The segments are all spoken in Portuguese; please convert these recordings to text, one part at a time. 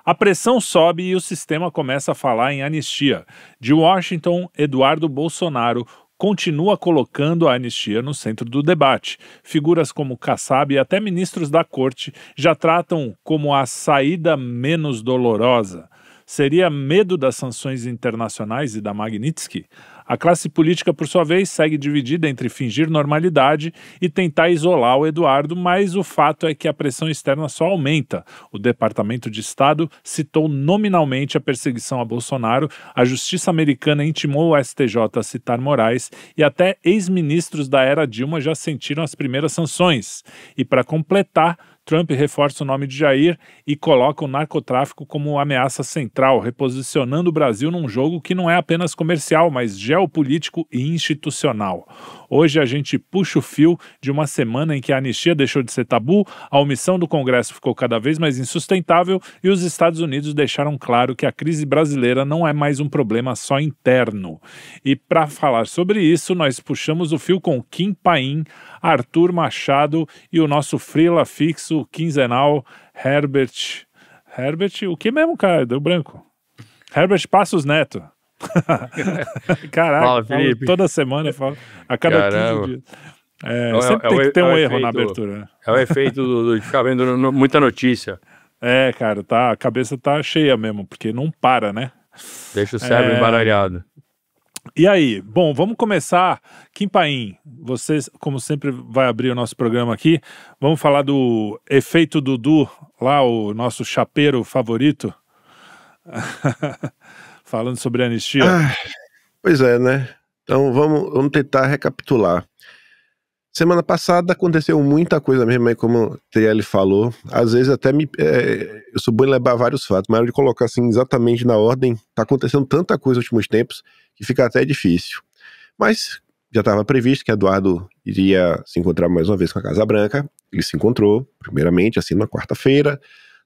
A pressão sobe e o sistema começa a falar em anistia. De Washington, Eduardo Bolsonaro continua colocando a anistia no centro do debate. Figuras como Kassab e até ministros da corte já tratam como a saída menos dolorosa. Seria medo das sanções internacionais e da Magnitsky? A classe política, por sua vez, segue dividida entre fingir normalidade e tentar isolar o Eduardo, mas o fato é que a pressão externa só aumenta. O Departamento de Estado citou nominalmente a perseguição a Bolsonaro, a justiça americana intimou o STJ a citar Moraes e até ex-ministros da era Dilma já sentiram as primeiras sanções. E para completar, Trump reforça o nome de Jair e coloca o narcotráfico como ameaça central, reposicionando o Brasil num jogo que não é apenas comercial, mas geopolítico e institucional. Hoje a gente puxa o fio de uma semana em que a anistia deixou de ser tabu, a omissão do Congresso ficou cada vez mais insustentável e os Estados Unidos deixaram claro que a crise brasileira não é mais um problema só interno. E para falar sobre isso, nós puxamos o fio com Kim Paim, Arthur Machado e o nosso freela fixo quinzenal Herbert, o que mesmo, cara? Deu branco. Herbert Passos Neto. Caraca, Fala, Felipe. toda semana, a cada 15 dias. Sempre tem que ter um erro na abertura, né? É o efeito de ficar vendo muita notícia. Cara, a cabeça tá cheia mesmo, porque não para, né? Deixa o cérebro embaralhado. E aí, bom, vamos começar. Kim Paim, você, como sempre, vai abrir o nosso programa aqui. Vamos falar do efeito Dudu, lá o nosso chapeiro favorito. Falando sobre a anistia. Pois é, né? Então vamos tentar recapitular. Semana passada aconteceu muita coisa mesmo, aí como o TL falou. Às vezes até eu sou bom em levar vários fatos, mas de colocar assim exatamente na ordem, tá acontecendo tanta coisa nos últimos tempos que fica até difícil. Mas já estava previsto que Eduardo iria se encontrar mais uma vez com a Casa Branca. Ele se encontrou, primeiramente, assim, na quarta-feira.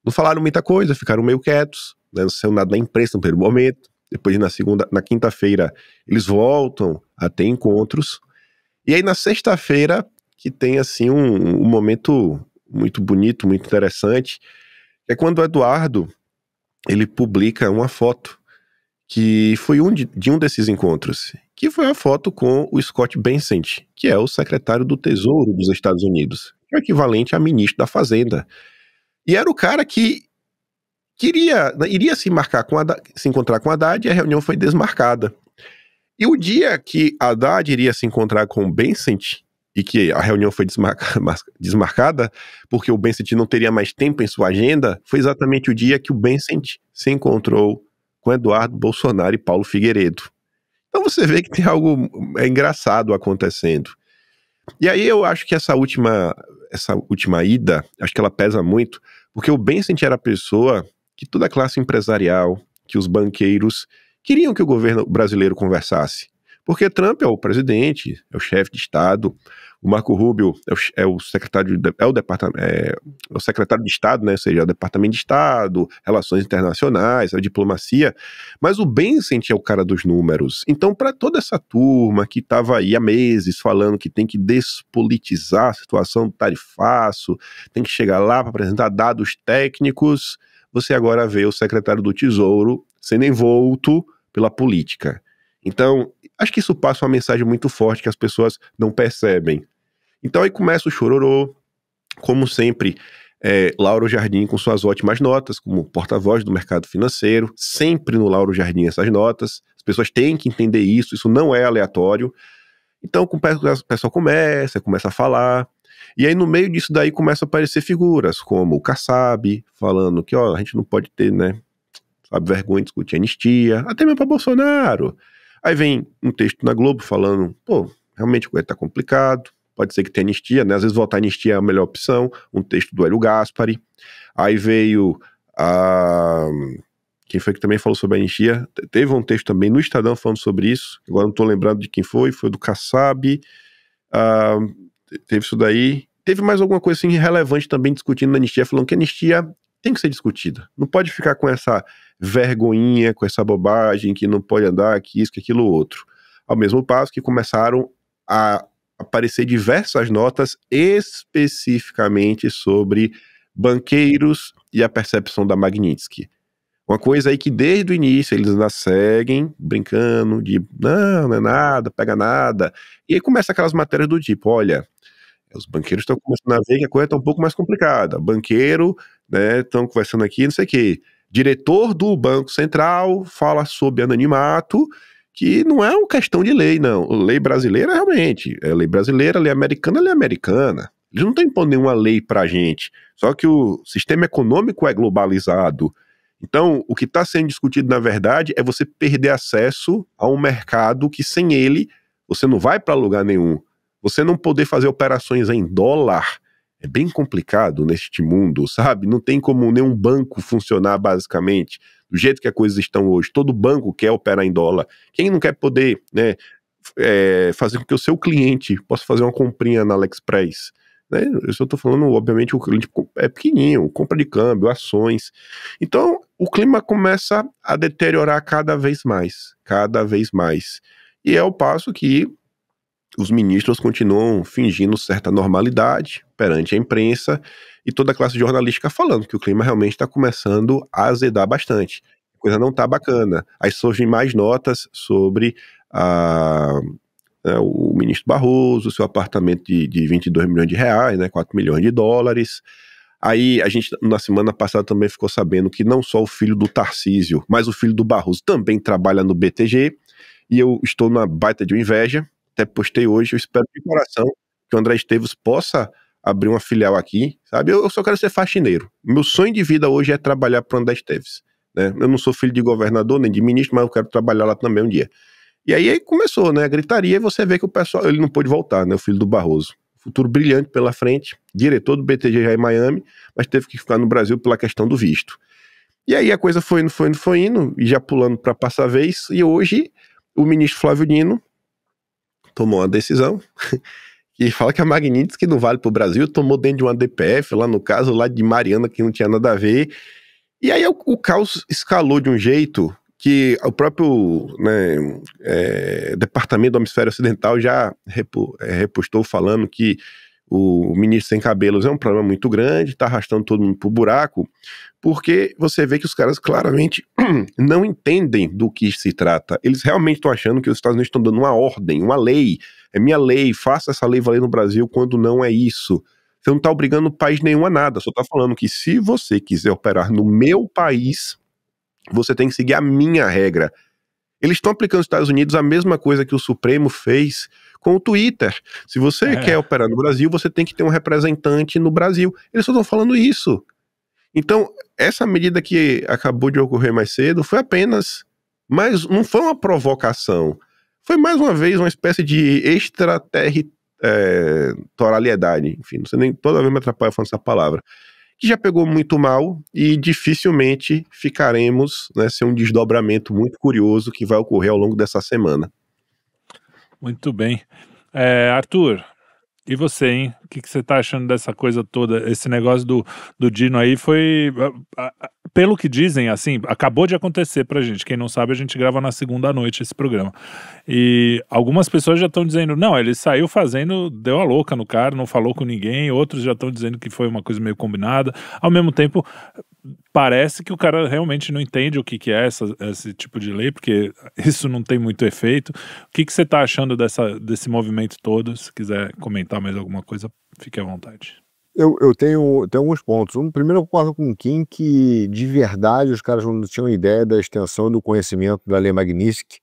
Não falaram muita coisa, ficaram meio quietos, né? Não saiu nada na imprensa no primeiro momento. Depois, na quinta-feira, eles voltam a ter encontros. E aí, na sexta-feira, que tem, assim, um momento muito bonito, muito interessante, é quando o Eduardo, ele publica uma foto que foi de um desses encontros, que foi a foto com o Scott Bessent, que é o secretário do Tesouro dos Estados Unidos, que é o equivalente a ministro da Fazenda. E era o cara que iria se encontrar com Haddad, e a reunião foi desmarcada. E o dia que Haddad iria se encontrar com o Bessent, e que a reunião foi desmarcada, porque o Bessent não teria mais tempo em sua agenda, foi exatamente o dia que o Bessent se encontrou com Eduardo Bolsonaro e Paulo Figueiredo. Então você vê que tem algo engraçado acontecendo. E aí eu acho que essa última ida, acho que ela pesa muito, porque o Bessent era a pessoa que toda a classe empresarial, que os banqueiros queriam que o governo brasileiro conversasse. Porque Trump é o presidente, é o chefe de Estado, o Marco Rubio é o secretário de Estado, né? Ou seja, o Departamento de Estado, Relações Internacionais, a diplomacia, mas o Bessent é o cara dos números. Então, para toda essa turma que estava aí há meses falando que tem que despolitizar a situação do tarifaço, tem que chegar lá para apresentar dados técnicos, você agora vê o secretário do Tesouro sendo envolto pela política. Então, acho que isso passa uma mensagem muito forte que as pessoas não percebem. Então aí começa o chororô, como sempre, Lauro Jardim com suas ótimas notas, como porta-voz do mercado financeiro, sempre no Lauro Jardim essas notas, as pessoas têm que entender isso não é aleatório. Então o pessoal começa a falar, e aí no meio disso daí começam a aparecer figuras, como o Kassab, falando que a gente não pode ter, né, vergonha de discutir anistia, até mesmo para Bolsonaro. Aí vem um texto na Globo falando, realmente o coisa tá complicado, pode ser que tenha anistia, né? Às vezes votar anistia é a melhor opção, um texto do Hélio Gaspari. Aí veio quem foi que também falou sobre a anistia? Teve um texto também no Estadão falando sobre isso, agora não tô lembrando de quem foi do Kassab. Teve isso daí. Teve mais alguma coisa assim relevante também discutindo a anistia, falando que a anistia tem que ser discutida. Não pode ficar com essa vergonhinha, com essa bobagem, que não pode andar, que isso, que aquilo outro. Ao mesmo passo que começaram a aparecer diversas notas especificamente sobre banqueiros e a percepção da Magnitsky. Uma coisa aí que desde o início eles ainda seguem brincando de não é nada, pega nada. E aí começa aquelas matérias do tipo, olha, os banqueiros estão começando a ver que a coisa está um pouco mais complicada. Banqueiro, né, estão conversando aqui, não sei o quê. Diretor do Banco Central fala sobre anonimato, que não é uma questão de lei, não. Lei brasileira, realmente, é lei brasileira, lei americana, lei americana. Eles não estão impondo nenhuma lei pra gente. Só que o sistema econômico é globalizado. Então, o que está sendo discutido, na verdade, é você perder acesso a um mercado que, sem ele, você não vai para lugar nenhum. Você não poder fazer operações em dólar é bem complicado neste mundo, sabe? Não tem como nenhum banco funcionar, basicamente, do jeito que as coisas estão hoje. Todo banco quer operar em dólar. Quem não quer poder, né, fazer com que o seu cliente possa fazer uma comprinha na AliExpress? Né? Eu só estou falando, obviamente, o cliente é pequenininho, compra de câmbio, ações. Então, o clima começa a deteriorar cada vez mais, cada vez mais. E é o passo que os ministros continuam fingindo certa normalidade perante a imprensa e toda a classe jornalística falando que o clima realmente está começando a azedar bastante. A coisa não está bacana. Aí surgem mais notas sobre o ministro Barroso, seu apartamento de 22 milhões de reais, né, 4 milhões de dólares. Aí a gente, na semana passada, também ficou sabendo que não só o filho do Tarcísio, mas o filho do Barroso também trabalha no BTG, e eu estou numa baita de uma inveja, até postei hoje, eu espero de coração que o André Esteves possa abrir uma filial aqui, sabe? Eu só quero ser faxineiro. Meu sonho de vida hoje é trabalhar para o André Esteves, né? Eu não sou filho de governador nem de ministro, mas eu quero trabalhar lá também um dia. E aí começou, né, a gritaria, e você vê que o pessoal, ele não pôde voltar, né, o filho do Barroso. Futuro brilhante pela frente, diretor do BTG já em Miami, mas teve que ficar no Brasil pela questão do visto. E aí a coisa foi indo, e já pulando para passar a vez, e hoje o ministro Flávio Dino tomou uma decisão que fala que a Magnitsky não vale para o Brasil, tomou dentro de uma DPF, lá no caso, lá de Mariana, que não tinha nada a ver. E aí o caos escalou de um jeito que o próprio, né, Departamento do Hemisfério Ocidental já repostou falando que o ministro sem cabelos é um problema muito grande, está arrastando todo mundo pro buraco, porque você vê que os caras claramente não entendem do que se trata. Eles realmente estão achando que os Estados Unidos estão dando uma ordem, uma lei. É minha lei, faça essa lei valer no Brasil, quando não é isso. Você não está obrigando país nenhum a nada, só está falando que se você quiser operar no meu país, você tem que seguir a minha regra. Eles estão aplicando nos Estados Unidos a mesma coisa que o Supremo fez com o Twitter. Se você quer operar no Brasil, você tem que ter um representante no Brasil. Eles só estão falando isso. Então, essa medida que acabou de ocorrer mais cedo foi apenas, mas não foi uma provocação. Foi mais uma vez uma espécie de extraterritorialidade. Enfim, não sei nem, toda vez me atrapalha falando essa palavra. Que já pegou muito mal e dificilmente ficaremos, né, sem um desdobramento muito curioso que vai ocorrer ao longo dessa semana. Muito bem. Arthur, e você, hein? O que você tá achando dessa coisa toda? Esse negócio do Dino aí foi, pelo que dizem, assim, acabou de acontecer pra gente. Quem não sabe, a gente grava na segunda noite esse programa. E algumas pessoas já estão dizendo, não, ele saiu fazendo, deu a louca no cara, não falou com ninguém. Outros já estão dizendo que foi uma coisa meio combinada. Ao mesmo tempo, parece que o cara realmente não entende o que é esse tipo de lei, porque isso não tem muito efeito. O que você tá achando desse movimento todo? Se quiser comentar mais alguma coisa, fique à vontade. Eu tenho alguns pontos. Primeiro, eu concordo com o Kim que, de verdade, os caras não tinham ideia da extensão do conhecimento da lei Magnitsky,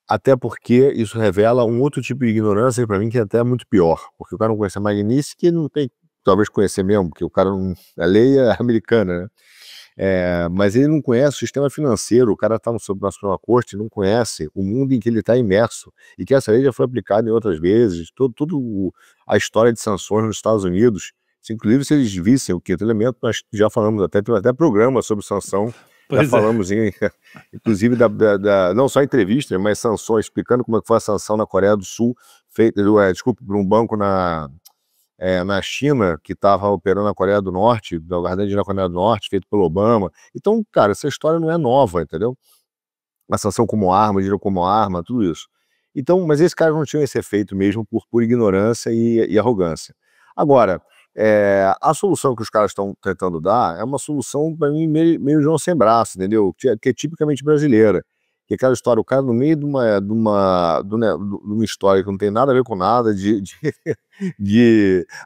até porque isso revela um outro tipo de ignorância, para mim, que é até muito pior. Porque o cara não conhece a Magnitsky, não tem, talvez, conhecer mesmo, porque o cara não, a lei é americana, né? Mas ele não conhece o sistema financeiro, o cara está na Suprema Corte, não conhece o mundo em que ele está imerso, e que essa lei já foi aplicada em outras vezes, tudo a história de sanções nos Estados Unidos. Inclusive, se eles vissem o quinto elemento, nós já falamos, tem até programa sobre sanção, falamos, inclusive, não só entrevista, mas sanções, explicando como é que foi a sanção na Coreia do Sul, feita, por um banco na China, que estava operando na Coreia do Norte, guardando na Coreia do Norte, feito pelo Obama. Então, cara, essa história não é nova, entendeu? A sanção como arma, dinheiro como arma, tudo isso. Então, mas esses caras não tinham esse efeito mesmo por ignorância e arrogância. Agora, A solução que os caras estão tentando dar é uma solução, para mim, meio João sem braço, entendeu? Que é tipicamente brasileira. Que é aquela história, o cara no meio de uma história que não tem nada a ver com nada, de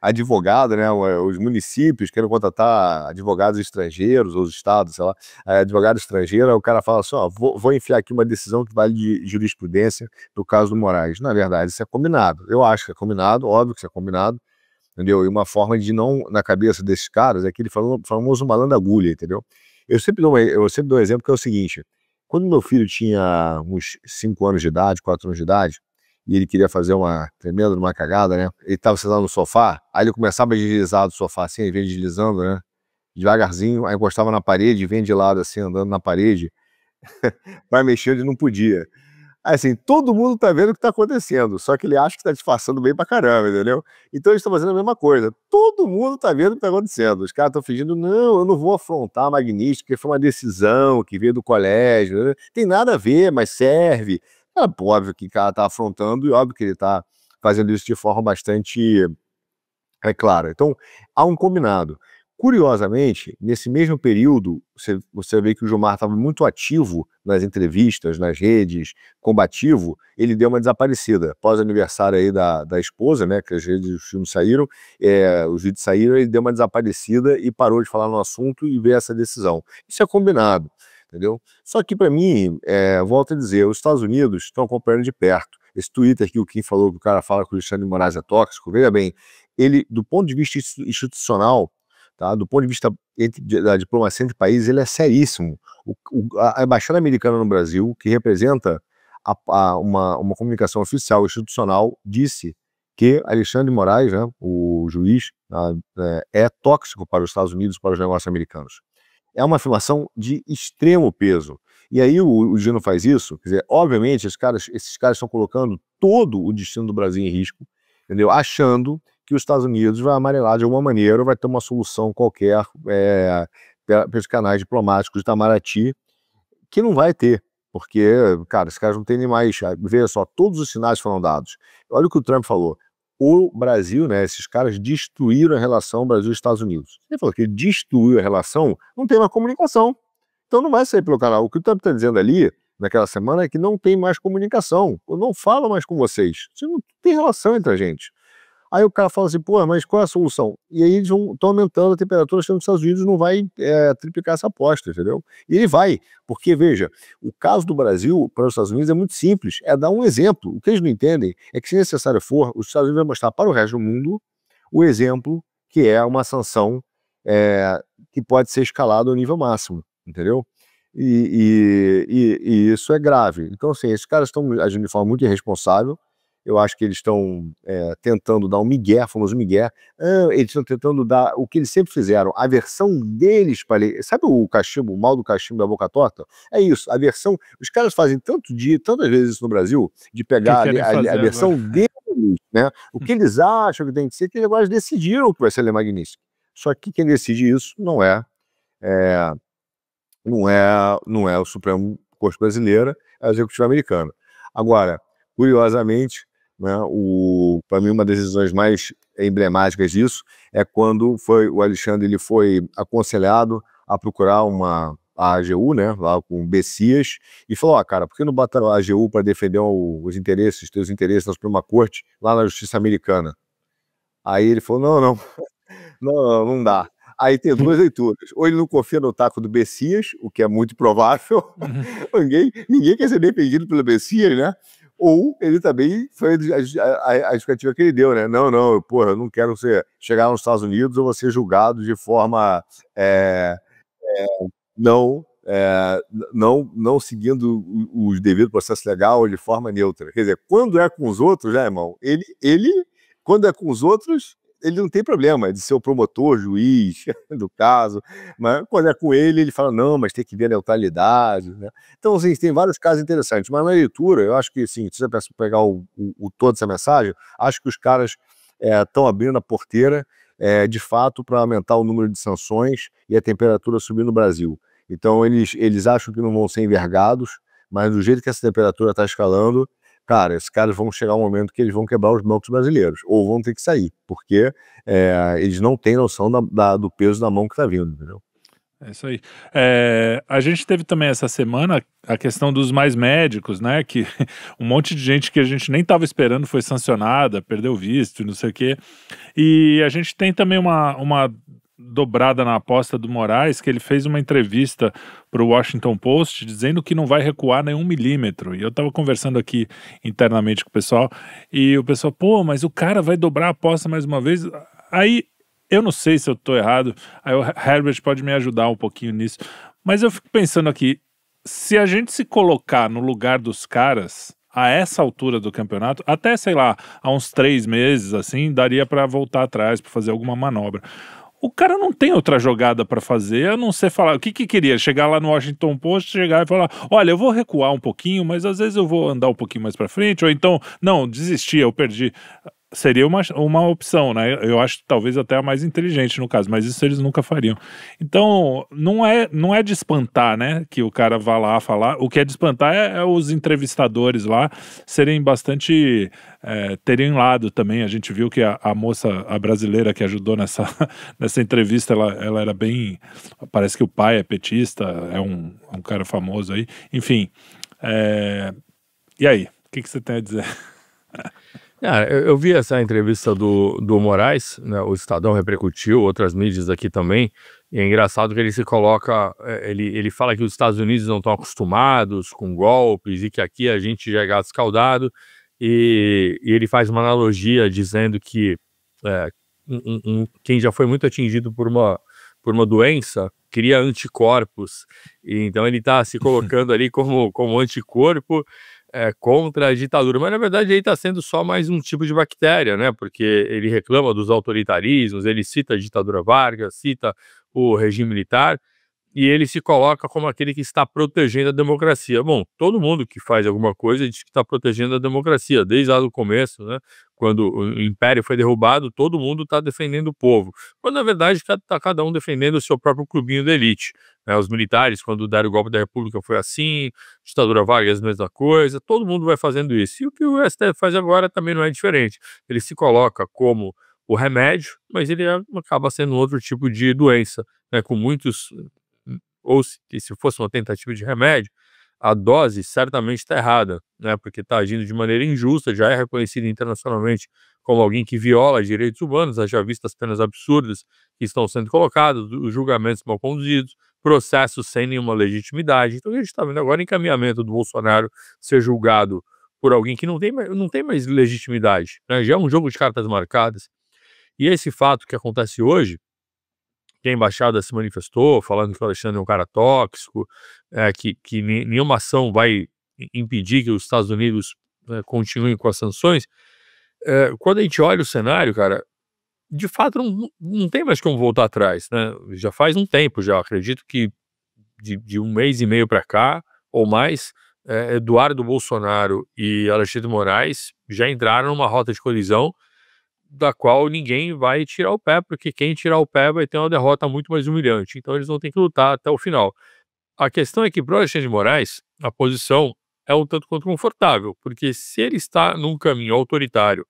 advogado, né? Os municípios querem contratar advogados estrangeiros, ou os estados, sei lá, advogado estrangeiro, aí o cara fala assim, ó, vou enfiar aqui uma decisão que vale de jurisprudência no caso do Moraes. Na verdade, isso é combinado. Eu acho que é combinado, óbvio que isso é combinado, entendeu? E uma forma de não, na cabeça desses caras, é aquele famoso malandro agulha, entendeu? Eu sempre dou um exemplo que é o seguinte: quando meu filho tinha uns 5 anos de idade, 4 anos de idade, e ele queria fazer uma tremenda uma cagada, né? Ele estava sentado no sofá, aí ele começava a deslizar do sofá assim, aí vinha deslizando, né? Devagarzinho, aí encostava na parede, vinha de lado assim, andando na parede, vai mexendo e não podia. Assim, todo mundo tá vendo o que tá acontecendo, só que ele acha que tá disfarçando bem pra caramba, entendeu? Então eles estão fazendo a mesma coisa. Todo mundo tá vendo o que tá acontecendo. Os caras estão fingindo, não, eu não vou afrontar a Magnífica, porque foi uma decisão que veio do colégio, né? Tem nada a ver, mas serve. Óbvio que o cara tá afrontando e óbvio que ele tá fazendo isso de forma bastante clara. Então, há um combinado. Curiosamente, nesse mesmo período, você vê que o Gilmar estava muito ativo nas entrevistas, nas redes, combativo, ele deu uma desaparecida. Após o aniversário aí da esposa, né, que as redes dos filmes saíram, os vídeos saíram, ele deu uma desaparecida e parou de falar no assunto e veio essa decisão. Isso é combinado, entendeu? Só que, para mim, volto a dizer, os Estados Unidos estão acompanhando de perto. Esse Twitter que o Kim falou, que o cara fala que o Alexandre de Moraes é tóxico, veja bem, ele, do ponto de vista institucional, tá? Do ponto de vista da diplomacia entre países, ele é seríssimo. A Embaixada Americana no Brasil, que representa uma comunicação oficial institucional, disse que Alexandre de Moraes, né, o juiz, é tóxico para os Estados Unidos, para os negócios americanos. É uma afirmação de extremo peso. E aí o Gino faz isso, quer dizer, obviamente esses caras estão colocando todo o destino do Brasil em risco, entendeu? Achando que os Estados Unidos vai amarelar de alguma maneira, ou vai ter uma solução qualquer pelos canais diplomáticos de Itamaraty, que não vai ter, porque, cara, esses caras não têm nem mais... Veja só, todos os sinais foram dados. Olha o que o Trump falou. O Brasil, né, esses caras destruíram a relação Brasil e Estados Unidos. Ele falou que destruiu a relação, não tem mais comunicação. Então não vai sair pelo canal. O que o Trump está dizendo ali, naquela semana, é que não tem mais comunicação. Eu não falo mais com vocês. Você não tem relação entre a gente. Aí o cara fala assim, pô, mas qual é a solução? E aí eles estão aumentando a temperatura, achando que os Estados Unidos não vai triplicar essa aposta, entendeu? E ele vai, porque, veja, o caso do Brasil para os Estados Unidos é muito simples, é dar um exemplo. O que eles não entendem é que, se necessário for, os Estados Unidos vão mostrar para o resto do mundo o exemplo que é uma sanção que pode ser escalada ao nível máximo, entendeu? E isso é grave. Então, assim, esses caras estão agindo de forma muito irresponsável. Eu acho que eles estão tentando dar um migué, famoso migué. Eles estão tentando dar o que eles sempre fizeram, a versão deles para ler. Sabe o cachimbo, o mal do cachimbo da boca torta? É isso, a versão. Os caras fazem tantas vezes isso no Brasil, de pegar a versão deles, né? O que eles acham que tem que ser, que agora eles decidiram que vai ser a Lei Magnífica. Só que quem decide isso não é o Supremo Corte Brasileira, é a Executiva Americana. Agora, curiosamente, né, para mim, uma das decisões mais emblemáticas disso é quando o Alexandre ele foi aconselhado a procurar a AGU, né, lá com o Bessias, e falou, cara, por que não bota a AGU para defender os teus interesses na Suprema Corte, lá na Justiça Americana? Aí ele falou, não dá. Aí tem duas leituras. Ou ele não confia no taco do Bessias, o que é muito provável. Ninguém quer ser defendido pelo Bessias, né? Ou ele também foi a justificativa que ele deu, né? Não, eu não quero chegar nos Estados Unidos ou ser julgado de forma não seguindo o devido processo legal, de forma neutra. Quer dizer, quando é com os outros, né, irmão? Quando é com os outros, ele não tem problema de ser o promotor, juiz do caso, mas quando é com ele fala, não, mas tem que ver a neutralidade, né? Então, assim, tem vários casos interessantes, mas na leitura, eu acho que, assim, se você pegar toda essa mensagem, acho que os caras estão abrindo a porteira, de fato, para aumentar o número de sanções e a temperatura subir no Brasil. Então, eles acham que não vão ser envergados, mas do jeito que essa temperatura está escalando, cara, esses caras vão chegar um momento que eles vão quebrar os bancos brasileiros, ou vão ter que sair, porque eles não têm noção do peso da mão que tá vindo, entendeu? É isso aí. A gente teve também essa semana a questão dos mais médicos, né? Que um monte de gente que a gente nem estava esperando foi sancionada, perdeu visto e não sei o quê. E a gente tem também uma dobrada na aposta do Moraes, que ele fez uma entrevista para o Washington Post dizendo que não vai recuar nem 1 milímetro. E eu estava conversando aqui internamente com o pessoal, e o pessoal, pô, mas o cara vai dobrar a aposta mais uma vez? Aí eu não sei se eu tô errado, aí o Herbert pode me ajudar um pouquinho nisso, mas eu fico pensando aqui, se a gente se colocar no lugar dos caras, a essa altura do campeonato, até, sei lá, há uns 3 meses, assim, daria para voltar atrás, para fazer alguma manobra. O cara não tem outra jogada para fazer, a não ser falar, o que queria? Chegar lá no Washington Post, chegar e falar, olha, eu vou recuar um pouquinho, mas às vezes eu vou andar um pouquinho mais para frente, ou então, não, desisti, eu perdi. Seria uma opção, né? Eu acho talvez até a mais inteligente no caso, mas isso eles nunca fariam. Então, não é de espantar, né? Que o cara vá lá falar. O que é de espantar é os entrevistadores lá serem bastante. Terem lado também. A gente viu que a moça, a brasileira que ajudou nessa entrevista, ela era bem. Parece que o pai é petista, é um cara famoso aí. Enfim. E aí? O que você tem a dizer? Eu vi essa entrevista do Moraes, né, o Estadão repercutiu, outras mídias aqui também, e é engraçado que ele se coloca, ele fala que os Estados Unidos não estão acostumados com golpes e que aqui a gente já é gato escaldado, e ele faz uma analogia dizendo que quem já foi muito atingido por uma doença cria anticorpos, e então ele está se colocando ali como anticorpo contra a ditadura, mas na verdade ele está sendo só mais um tipo de bactéria, né? Porque ele reclama dos autoritarismos, ele cita a ditadura Vargas, cita o regime militar, e ele se coloca como aquele que está protegendo a democracia. Bom, todo mundo que faz alguma coisa diz que está protegendo a democracia, desde lá do começo, né? Quando o Império foi derrubado, todo mundo está defendendo o povo, quando na verdade está cada um defendendo o seu próprio clubinho de elite. Os militares, quando deram o golpe da República, foi assim, ditadura Vargas, mesma coisa, todo mundo vai fazendo isso. E o que o STF faz agora também não é diferente. Ele se coloca como o remédio, mas ele acaba sendo outro tipo de doença, né? Com muitos, ou se fosse uma tentativa de remédio, a dose certamente está errada, né? Porque está agindo de maneira injusta, já é reconhecido internacionalmente como alguém que viola direitos humanos, já visto as penas absurdas que estão sendo colocadas, os julgamentos mal conduzidos, processos sem nenhuma legitimidade. Então a gente está vendo agora o encaminhamento do Bolsonaro ser julgado por alguém que não tem mais legitimidade, né? Já é um jogo de cartas marcadas. E esse fato que acontece hoje, que a embaixada se manifestou, falando que o Alexandre é um cara tóxico, que nenhuma ação vai impedir que os Estados Unidos continuem com as sanções. Quando a gente olha o cenário, cara, de fato não tem mais como voltar atrás, né? Já faz um tempo, já acredito que de 1 mês e meio para cá, ou mais, Eduardo Bolsonaro e Alexandre de Moraes já entraram numa rota de colisão da qual ninguém vai tirar o pé, porque quem tirar o pé vai ter uma derrota muito mais humilhante. Então eles vão ter que lutar até o final. A questão é que para o Alexandre de Moraes, a posição é um tanto quanto confortável, porque se ele está num caminho autoritário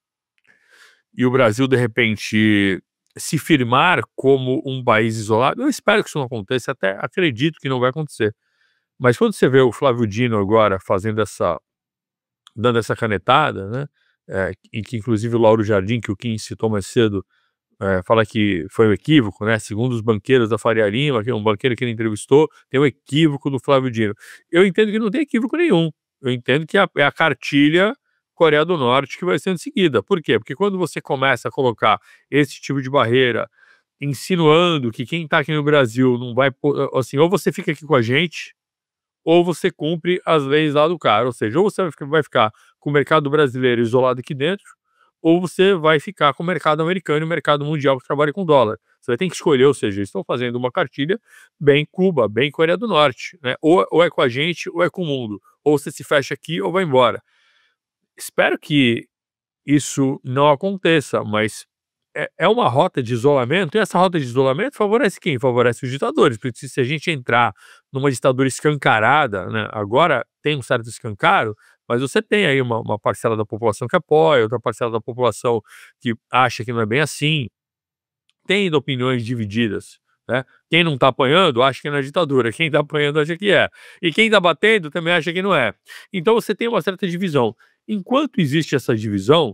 e o Brasil, de repente, se firmar como um país isolado, eu espero que isso não aconteça, até acredito que não vai acontecer. Mas quando você vê o Flávio Dino agora dando essa canetada, né? E que inclusive o Lauro Jardim, que o Kim citou mais cedo, fala que foi um equívoco, né? Segundo os banqueiros da Faria Lima, que é um banqueiro que ele entrevistou, tem um equívoco do Flávio Dino. Eu entendo que não tem equívoco nenhum. Eu entendo que é a cartilha Coreia do Norte que vai sendo seguida. Por quê? Porque quando você começa a colocar esse tipo de barreira, insinuando que quem está aqui no Brasil não vai, assim, ou você fica aqui com a gente, ou você cumpre as leis lá do cara. Ou seja, ou você vai ficar com o mercado brasileiro isolado aqui dentro, ou você vai ficar com o mercado americano e o mercado mundial que trabalha com dólar. Você vai ter que escolher, ou seja, eles estão fazendo uma cartilha bem Cuba, bem Coreia do Norte, né? Ou é com a gente, ou é com o mundo. Ou você se fecha aqui, ou vai embora. Espero que isso não aconteça, mas é uma rota de isolamento, e essa rota de isolamento favorece quem? Favorece os ditadores, porque se a gente entrar numa ditadura escancarada, né, agora tem um certo escancaro, Mas você tem aí uma parcela da população que apoia, outra parcela da população que acha que não é bem assim, tem opiniões divididas, né? Quem não está apanhando acha que não é ditadura, quem está apanhando acha que é, e quem está batendo também acha que não é. Então você tem uma certa divisão. Enquanto existe essa divisão,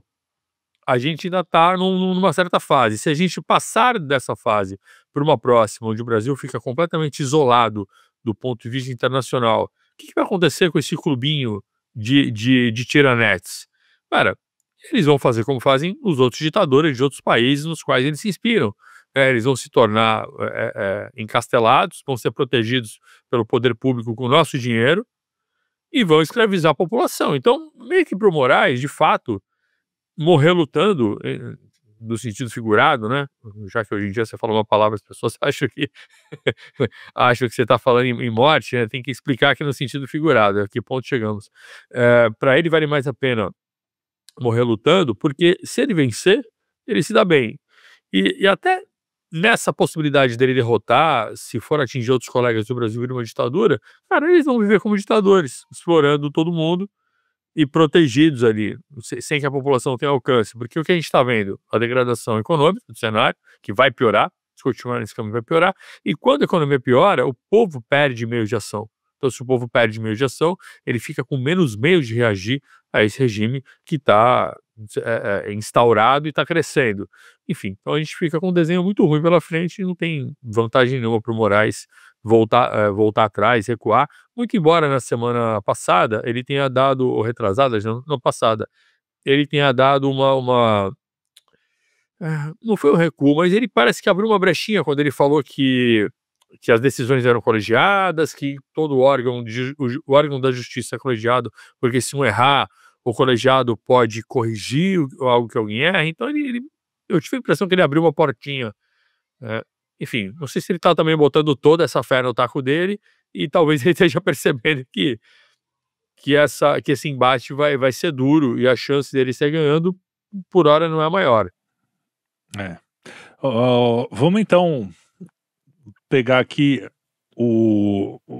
a gente ainda está numa certa fase. Se a gente passar dessa fase para uma próxima, onde o Brasil fica completamente isolado do ponto de vista internacional, o que vai acontecer com esse clubinho de tiranetes? Cara, eles vão fazer como fazem os outros ditadores de outros países nos quais eles se inspiram. Eles vão se tornar encastelados, vão ser protegidos pelo poder público com o nosso dinheiro e vão escravizar a população. Então, meio que para o Moraes, de fato, morrer lutando, no sentido figurado, né? Já que hoje em dia você fala uma palavra, as pessoas acham que você está falando em morte, né? Tem que explicar aqui no sentido figurado, a que ponto chegamos. Para ele vale mais a pena morrer lutando, porque se ele vencer, ele se dá bem. E até nessa possibilidade dele derrotar, se for atingir outros colegas do Brasil vir uma ditadura, cara, eles vão viver como ditadores, explorando todo mundo e protegidos ali, sem que a população tenha alcance. Porque o que a gente está vendo? A degradação econômica do cenário, que vai piorar, se continuar nesse caminho vai piorar, e quando a economia piora, o povo perde meios de ação. Então, se o povo perde meios de ação, ele fica com menos meios de reagir a esse regime que está instaurado e está crescendo. Enfim, então a gente fica com um desenho muito ruim pela frente e não tem vantagem nenhuma para o Moraes voltar atrás, recuar, muito embora na semana passada ele tenha dado, ou retrasada, não passada, ele tenha dado não foi um recuo, mas ele parece que abriu uma brechinha quando ele falou que as decisões eram colegiadas, que todo órgão, o órgão da justiça é colegiado, porque se um errar, o colegiado pode corrigir algo que alguém erra. Então eu tive a impressão que ele abriu uma portinha. Enfim, não sei se ele está também botando toda essa fé no taco dele, e talvez ele esteja percebendo que esse embate vai ser duro, e a chance dele ser ganhando, por hora, não é a maior. Vamos então pegar aqui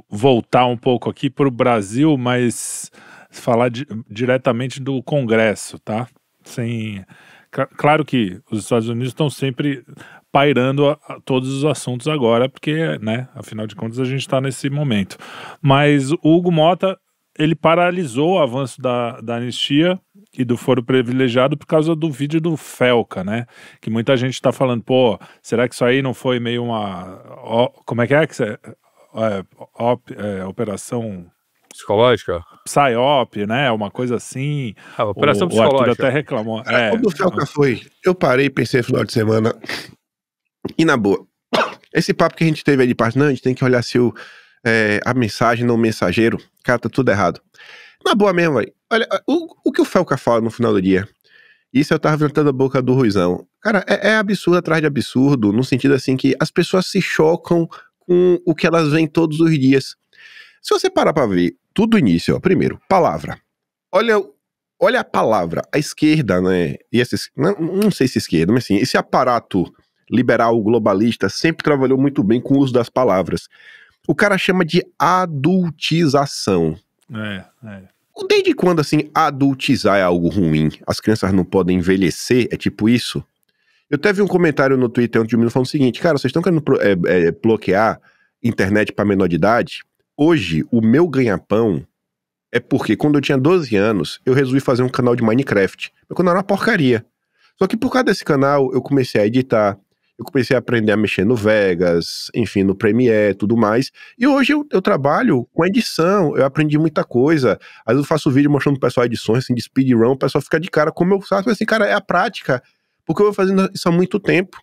voltar um pouco aqui para o Brasil, mas falar diretamente do Congresso, tá? Claro que os Estados Unidos estão sempre pairando a todos os assuntos agora, porque, né, afinal de contas a gente está nesse momento. Mas o Hugo Mota, ele paralisou o avanço da anistia e do foro privilegiado por causa do vídeo do Felca, né? Que muita gente está falando, pô, será que isso aí não foi meio como é que operação psicológica? PSYOP, né? Uma coisa assim. Operação o psicológica. Arthur até reclamou. Quando o Felca foi, eu parei e pensei no final de semana, e na boa, esse papo que a gente teve aí de parte, não, a gente tem que olhar se a mensagem não mensageiro, cara, tá tudo errado. Na boa mesmo, velho. Olha, o que o Felca fala no final do dia, isso eu tava ventando a boca do Ruizão. Cara, é absurdo atrás de absurdo, no sentido assim que as pessoas se chocam com o que elas veem todos os dias. Se você parar pra ver tudo do início, ó, primeiro, palavra. Olha a palavra, a esquerda, né? E não sei se esquerda, mas assim, esse aparato liberal globalista sempre trabalhou muito bem com o uso das palavras. O cara chama de adultização. Desde quando, assim, adultizar é algo ruim? As crianças não podem envelhecer? É tipo isso? Eu teve um comentário no Twitter onde o menino falou o seguinte, cara, vocês estão querendo bloquear internet para menor de idade? Hoje, o meu ganha-pão é porque quando eu tinha 12 anos, eu resolvi fazer um canal de Minecraft. Meu canal era uma porcaria. Só que por causa desse canal, eu comecei a editar, eu comecei a aprender a mexer no Vegas, enfim, no Premiere, tudo mais. E hoje eu trabalho com edição, eu aprendi muita coisa. Às vezes eu faço vídeo mostrando pro pessoal edições, assim, de speedrun, o pessoal fica de cara como eu faço, assim, cara, é a prática. Porque eu vou fazendo isso há muito tempo.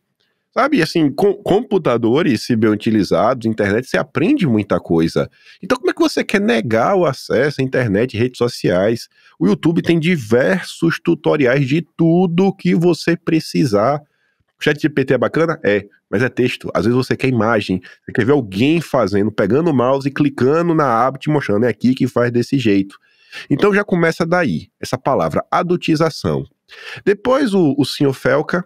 Sabe, assim, computadores, se bem utilizados, internet, você aprende muita coisa. Então como é que você quer negar o acesso à internet e redes sociais? O YouTube tem diversos tutoriais de tudo que você precisar. O ChatGPT é bacana? É, mas é texto. Às vezes você quer imagem, você quer ver alguém fazendo, pegando o mouse e clicando na aba te mostrando, é aqui que faz desse jeito. Então já começa daí, essa palavra, adultização. Depois o senhor Felca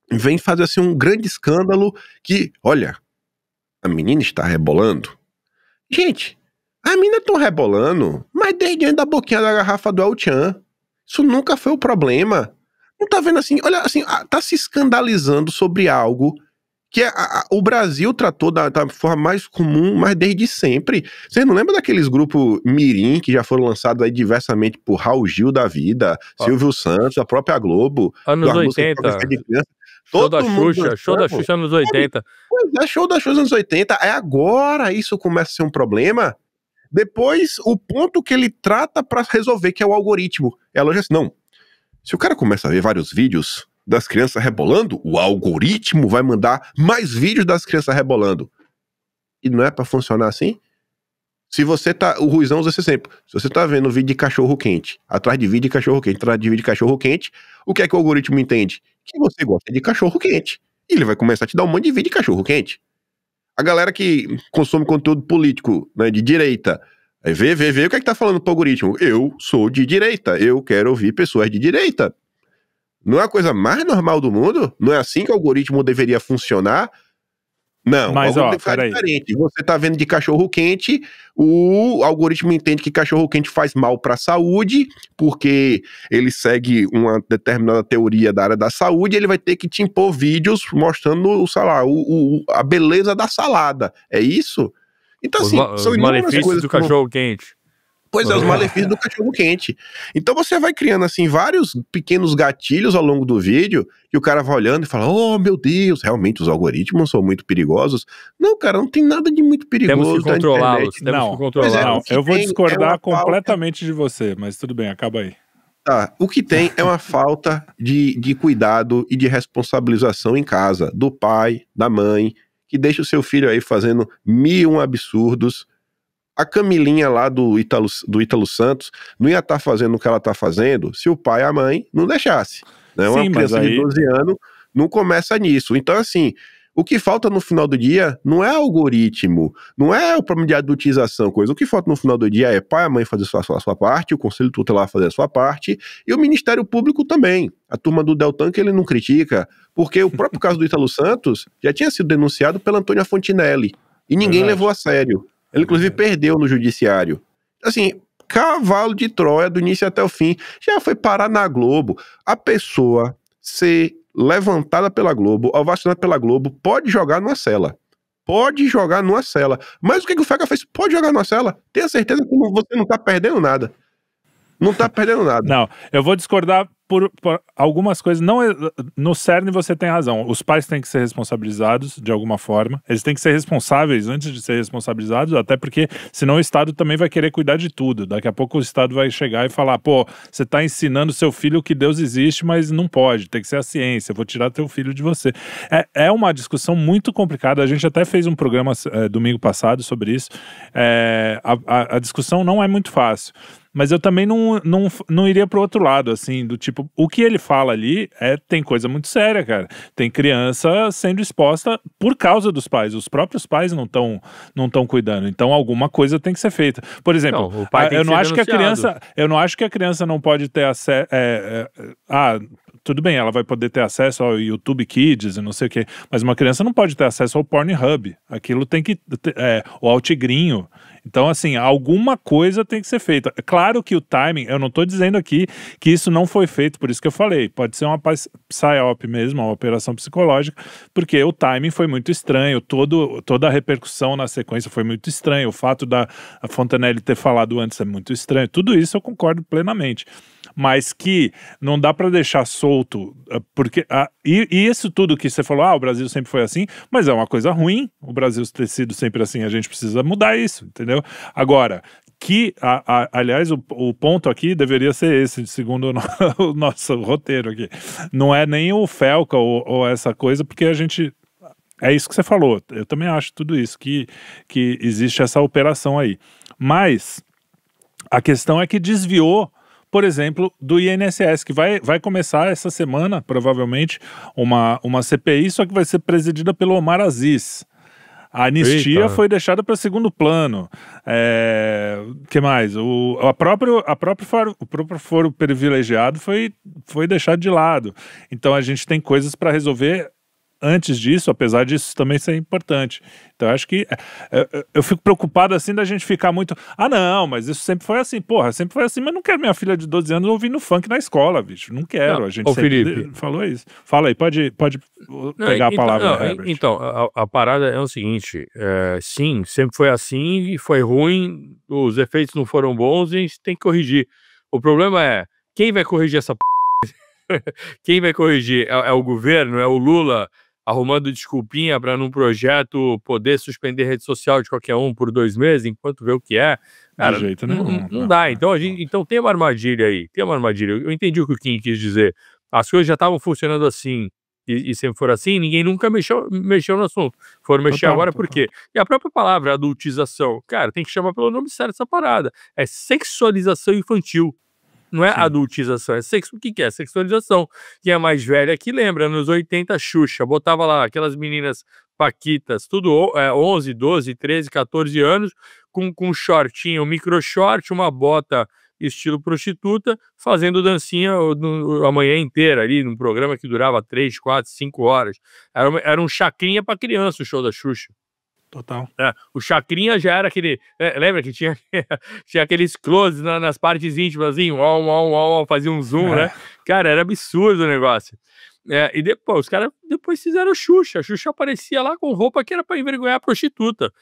vem fazer assim um grande escândalo que, olha, a menina está rebolando. Gente, As minas estão rebolando, mas desde antes da boquinha da garrafa do El-Chan. Isso nunca foi o problema. Não tá vendo assim? Olha, assim, tá se escandalizando sobre algo que o Brasil tratou da forma mais comum, mas desde sempre. Vocês não lembram daqueles grupos mirim que já foram lançados aí diversamente por Raul Gil da vida, Silvio Santos, a própria Globo. Anos 80. Show da Xuxa anos 80. Pois é, show da Xuxa anos 80. É agora isso começa a ser um problema. Depois, o ponto que ele trata pra resolver, que é o algoritmo. É a lógica assim, não. Se o cara começa a ver vários vídeos das crianças rebolando, o algoritmo vai mandar mais vídeos das crianças rebolando. E não é pra funcionar assim? Se você tá... O Ruizão usa esse exemplo. Se você tá vendo vídeo de cachorro quente, atrás de vídeo de cachorro quente, atrás de vídeo de cachorro quente, o que é que o algoritmo entende? Que você gosta de cachorro quente. E ele vai começar a te dar um monte de vídeo de cachorro quente. A galera que consome conteúdo político, né, de direita, aí vê o que é que tá falando pro algoritmo. Eu sou de direita, eu quero ouvir pessoas de direita. Não é a coisa mais normal do mundo? Não é assim que o algoritmo deveria funcionar? Não, mas, o algoritmo é diferente. Você tá vendo de cachorro quente, o algoritmo entende que cachorro quente faz mal para a saúde, porque ele segue uma determinada teoria da área da saúde, ele vai ter que te impor vídeos mostrando, sei lá, a beleza da salada. É isso? Então, assim, são os malefícios do cachorro quente. Pois é, os malefícios do cachorro quente. Então você vai criando, assim, vários pequenos gatilhos ao longo do vídeo, e o cara vai olhando e fala, oh, meu Deus, realmente os algoritmos são muito perigosos. Não, cara, não tem nada de muito perigoso. Temos que controlá-los. Não, eu vou discordar completamente de você, mas tudo bem, acaba aí. Tá, o que tem é uma falta de cuidado e de responsabilização em casa, do pai, da mãe, que deixa o seu filho aí fazendo 1001 absurdos. A Camilinha lá do Ítalo Santos não ia estar fazendo o que ela está fazendo se o pai e a mãe não deixassem. Né? Uma criança de 12 anos não começa nisso. Então, assim, o que falta no final do dia não é algoritmo, não é o problema de adultização, coisa. O que falta no final do dia é pai e a mãe fazer a sua parte, o Conselho Tutelar fazer a sua parte, e o Ministério Público também. A turma do Deltan que ele não critica, porque o próprio caso do Ítalo Santos já tinha sido denunciado pela Antônia Fontinelli, e ninguém levou a sério. Ele, inclusive, perdeu no judiciário. Assim, cavalo de Troia, do início até o fim, já foi parar na Globo. A pessoa ser levantada pela Globo, ovacionada pela Globo, pode jogar numa cela. Pode jogar numa cela. Mas o que o Fega fez? Pode jogar numa cela. Tenha certeza que você não tá perdendo nada. Não tá perdendo nada. Não, eu vou discordar por algumas coisas. Não, no cerne você tem razão. Os pais têm que ser responsabilizados de alguma forma. Eles têm que ser responsáveis antes de ser responsabilizados, até porque senão o Estado também vai querer cuidar de tudo. Daqui a pouco o Estado vai chegar e falar, pô, você tá ensinando seu filho que Deus existe, mas não pode, tem que ser a ciência, eu vou tirar teu filho de você. É uma discussão muito complicada. A gente até fez um programa domingo passado sobre isso. A discussão não é muito fácil. Mas eu também não iria pro outro lado, assim, do tipo, o que ele fala ali tem coisa muito séria, cara. Tem criança sendo exposta por causa dos pais. Os próprios pais não estão cuidando. Então alguma coisa tem que ser feita. Por exemplo, não, o pai tem que ser denunciado. Eu não acho que a criança não pode ter acesso. Tudo bem, ela vai poder ter acesso ao YouTube Kids e não sei o quê, mas uma criança não pode ter acesso ao Pornhub. Aquilo tem que ou ao Tigrinho. Então, assim, alguma coisa tem que ser feita. É claro que o timing, eu não estou dizendo aqui que isso não foi feito, por isso que eu falei, pode ser uma PSYOP mesmo, uma operação psicológica, porque o timing foi muito estranho, toda a repercussão na sequência foi muito estranha, o fato da Fontanelli ter falado antes é muito estranho, tudo isso eu concordo plenamente. Mas que não dá para deixar solto, porque e isso tudo que você falou, o Brasil sempre foi assim, mas é uma coisa ruim, o Brasil ter sido sempre assim, a gente precisa mudar isso, entendeu? Agora, aliás, o ponto aqui deveria ser esse, segundo o nosso roteiro aqui, não é nem o Felca ou essa coisa, porque a gente... É isso que você falou, eu também acho tudo isso, que existe essa operação aí. Mas a questão é que desviou, por exemplo, do INSS, que vai começar essa semana, provavelmente, uma CPI, só que vai ser presidida pelo Omar Aziz. A anistia foi deixada para segundo plano. Que mais? O próprio foro privilegiado foi deixado de lado. Então a gente tem coisas para resolver antes disso, apesar disso também ser importante. Então, eu acho que eu fico preocupado assim da gente ficar muito. Ah, não, mas isso sempre foi assim, porra, sempre foi assim, mas não quero minha filha de 12 anos ouvindo funk na escola, bicho. Não quero. Não, A gente ô, sempre Felipe, falou isso. Fala aí, pode não, pegar a então, palavra, não, Herbert. então, a parada é o seguinte: sim, sempre foi assim e foi ruim, os efeitos não foram bons e a gente tem que corrigir. O problema é, quem vai corrigir essa p... Quem vai corrigir? É o governo? É o Lula arrumando desculpinha para num projeto poder suspender rede social de qualquer um por 2 meses, enquanto vê o que é? Cara, De jeito nenhum. não dá. Então, então tem uma armadilha aí, tem uma armadilha. Eu entendi o que o Kim quis dizer. As coisas já estavam funcionando assim, e sempre foram assim, ninguém nunca mexeu no assunto. Foram mexer Total, agora total. por quê? E a própria palavra adultização, cara, tem que chamar pelo nome certo essa parada. É sexualização infantil. Não é Sim. adultização, é sexo. O que é? Sexualização. Quem é mais velha que lembra, nos 80, Xuxa, botava lá aquelas meninas paquitas, tudo 11, 12, 13, 14 anos, com um shortinho, um micro short, uma bota estilo prostituta, fazendo dancinha a manhã inteira ali, num programa que durava 3, 4, 5 horas. Era um chacrinha para criança o show da Xuxa. Total. O chacrinha já era aquele. Lembra que tinha aqueles closes nas partes íntimas, assim, fazia um zoom, né? Cara, era absurdo o negócio. E depois, os caras depois fizeram Xuxa. A Xuxa aparecia lá com roupa que era para envergonhar a prostituta.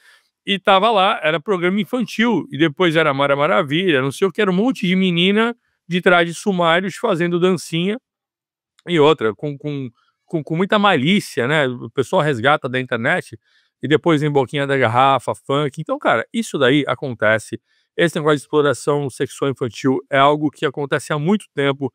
E tava lá, era programa infantil. E depois era Mara Maravilha, não sei o que, era um monte de menina de trajes sumários fazendo dancinha. E outra, com muita malícia, né? O pessoal resgata da internet. E depois em boquinha da garrafa, funk. Então, cara, isso daí acontece. Esse negócio de exploração sexual infantil é algo que acontece há muito tempo.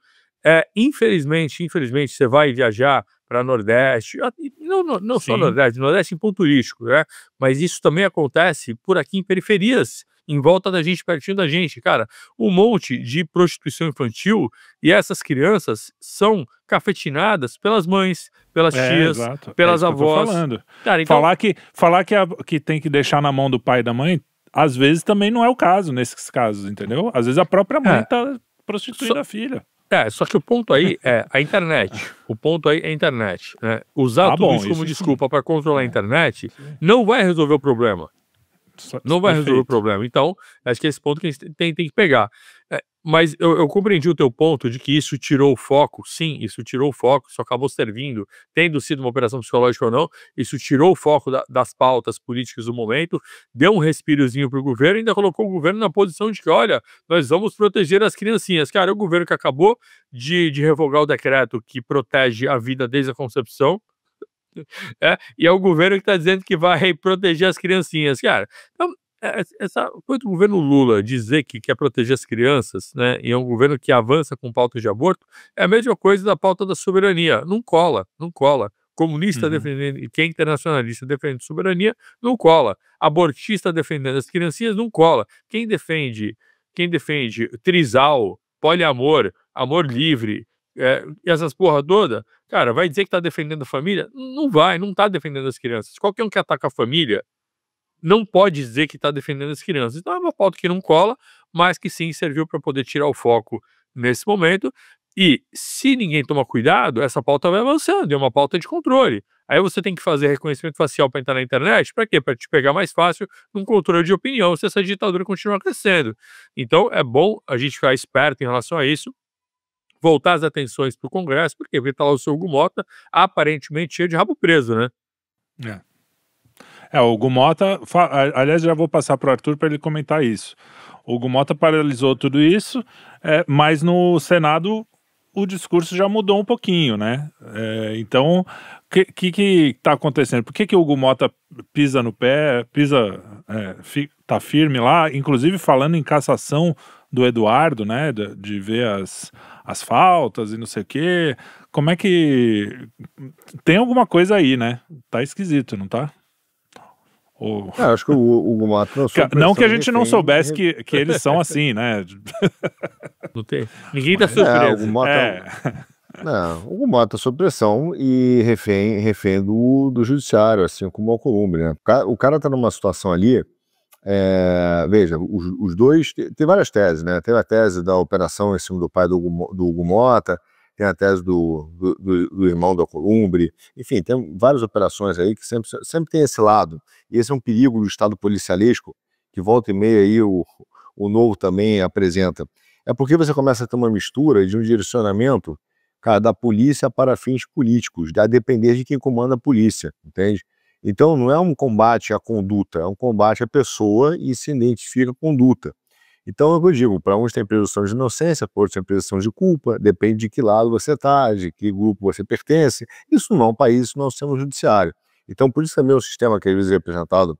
Infelizmente, você vai viajar para Nordeste, não só Nordeste em ponto turístico, né? Mas isso também acontece por aqui em periferias, em volta da gente, pertinho da gente, cara. Um monte de prostituição infantil e essas crianças são cafetinadas pelas mães, pelas tias, exato. pelas isso que eu tô avós. falando. Cara, então, Falar que tem que deixar na mão do pai e da mãe, às vezes também não é o caso nesses casos, entendeu? Às vezes a própria mãe tá prostituindo a filha. só que o ponto aí é a internet. O ponto aí é a internet, né? Usar tudo isso como desculpa para controlar a internet não vai resolver o problema. Não vai resolver o problema. Então, acho que esse ponto que a gente tem que pegar. Mas eu compreendi o teu ponto de que isso tirou o foco. Sim, isso tirou o foco, isso acabou servindo, tendo sido uma operação psicológica ou não, isso tirou o foco das pautas políticas do momento, deu um respirozinho para o governo e ainda colocou o governo na posição de que, olha, nós vamos proteger as criancinhas. Cara, é o governo que acabou de revogar o decreto que protege a vida desde a concepção, e é o governo que está dizendo que vai proteger as criancinhas. Cara, então, essa coisa do governo Lula dizer que quer proteger as crianças, né, e é um governo que avança com pautas de aborto, é a mesma coisa da pauta da soberania. Não cola. Comunista defendendo, quem é internacionalista defende soberania, não cola. Abortista defendendo as criancinhas, não cola. Quem defende trisal, poliamor, amor livre, e essas porra toda, cara, vai dizer que tá defendendo a família? Não tá defendendo as crianças. Qualquer um que ataca a família não pode dizer que tá defendendo as crianças. Então é uma pauta que não cola, mas que sim serviu para poder tirar o foco nesse momento. E se ninguém tomar cuidado, essa pauta vai avançando, é uma pauta de controle. Aí você tem que fazer reconhecimento facial para entrar na internet, para quê? Para te pegar mais fácil num controle de opinião, se essa ditadura continuar crescendo. Então é bom a gente ficar esperto em relação a isso, voltar as atenções para o Congresso, porque tá lá o seu Hugo Mota, aparentemente cheio de rabo preso, né? O Hugo Mota, aliás, já vou passar para o Arthur para ele comentar isso. O Hugo Mota paralisou tudo isso, mas no Senado o discurso já mudou um pouquinho, né? Então, o que está acontecendo? Por que o Hugo Mota pisa no pé, tá firme lá, inclusive falando em cassação do Eduardo, né? De ver as faltas e não sei o quê. Como é que... Tem alguma coisa aí, né? Tá esquisito, não tá? Acho que o Hugo Mota não que a gente não soubesse que eles são assim, né? Não tem. Ninguém tá surpreso. O Hugo Mota sob pressão e refém do judiciário, assim como o Alcolumbre, né? O cara tá numa situação ali, veja, os dois, tem várias teses, né? Teve a tese da operação em cima do pai do Hugo Mota, tem a tese do irmão da Columbre, enfim, tem várias operações aí que sempre tem esse lado. E esse é um perigo do Estado policialesco, que volta e meia aí o Novo também apresenta. É porque você começa a ter uma mistura de um direcionamento, cara, da polícia para fins políticos, a depender de quem comanda a polícia, entende? Então não é um combate à conduta, é um combate à pessoa e se identifica a conduta. Então, é o que eu digo, para uns tem presunção de inocência, para outros tem presunção de culpa, depende de que lado você está, de que grupo você pertence. Isso não é um país, isso não é um sistema judiciário. Então, por isso também o sistema que às vezes é representado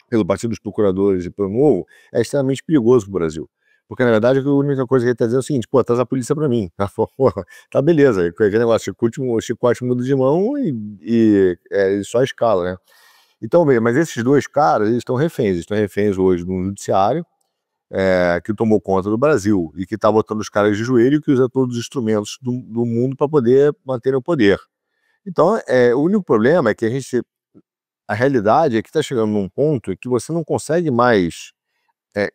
pelo Partido dos Procuradores e pelo Novo é extremamente perigoso para o Brasil. Porque, na verdade, a única coisa que ele está dizendo é o seguinte, pô, traz a polícia para mim. Porra, tá beleza, aquele negócio, chicote muda de mão e só escala, né? Então, mas esses dois caras, eles estão reféns hoje no judiciário, que tomou conta do Brasil e que está botando os caras de joelho e que usa todos os instrumentos do mundo para poder manter o poder. Então, o único problema é que a realidade é que está chegando num ponto em que você não consegue mais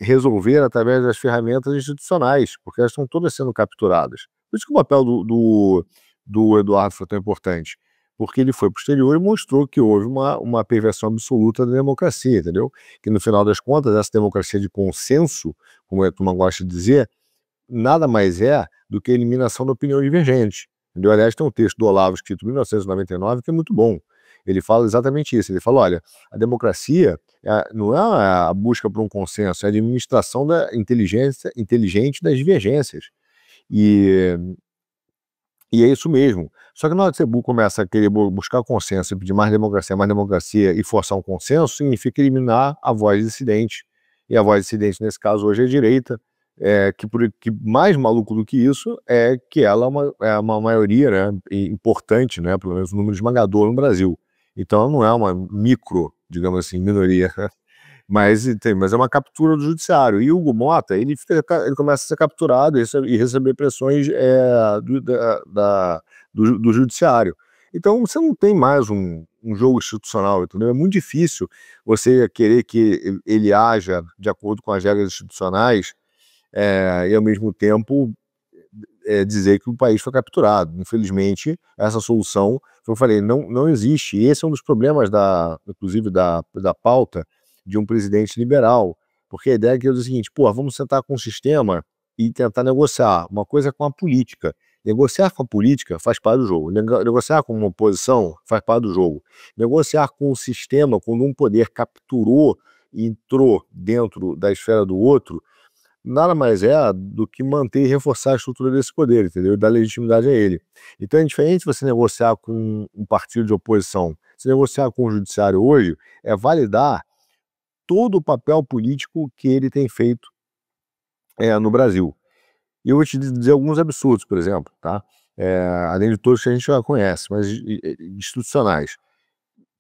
resolver através das ferramentas institucionais, porque elas estão todas sendo capturadas. Por isso que o papel do Eduardo foi tão importante, porque ele foi para o exterior e mostrou que houve uma perversão absoluta da democracia, entendeu? Que no final das contas, essa democracia de consenso, como a turma gosta de dizer, nada mais é do que a eliminação da opinião divergente. Entendeu? Aliás, tem um texto do Olavo escrito em 1999 que é muito bom. Ele fala exatamente isso. Ele fala, olha, a democracia não é a busca por um consenso, é a administração da inteligência inteligente das divergências. E é isso mesmo. Só que na hora que você começa a querer buscar consenso, pedir mais democracia e forçar um consenso, significa eliminar a voz dissidente. E a voz dissidente, nesse caso, hoje é a direita, que mais maluco do que isso é que ela é uma maioria, né, importante, né, pelo menos um número esmagador no Brasil. Então não é uma digamos assim, minoria, mas é uma captura do judiciário. E o Hugo Mota, ele começa a ser capturado e receber pressões do judiciário. Então você não tem mais um jogo institucional, entendeu? É muito difícil você querer que ele haja de acordo com as regras institucionais e ao mesmo tempo dizer que o país foi capturado. Infelizmente, essa solução, como eu falei, não existe. E esse é um dos problemas, inclusive, da pauta de um presidente liberal. Porque a ideia é que é o seguinte, vamos sentar com o sistema e tentar negociar. Uma coisa é com a política. Negociar com a política faz parte do jogo. Negociar com uma oposição faz parte do jogo. Negociar com o sistema, quando um poder capturou e entrou dentro da esfera do outro, nada mais é do que manter e reforçar a estrutura desse poder, entendeu? E dar legitimidade a ele. Então é diferente você negociar com um partido de oposição. Se negociar com o judiciário hoje é validar todo o papel político que ele tem feito no Brasil. E eu vou te dizer alguns absurdos, por exemplo, tá? Além de todos que a gente já conhece, mas institucionais.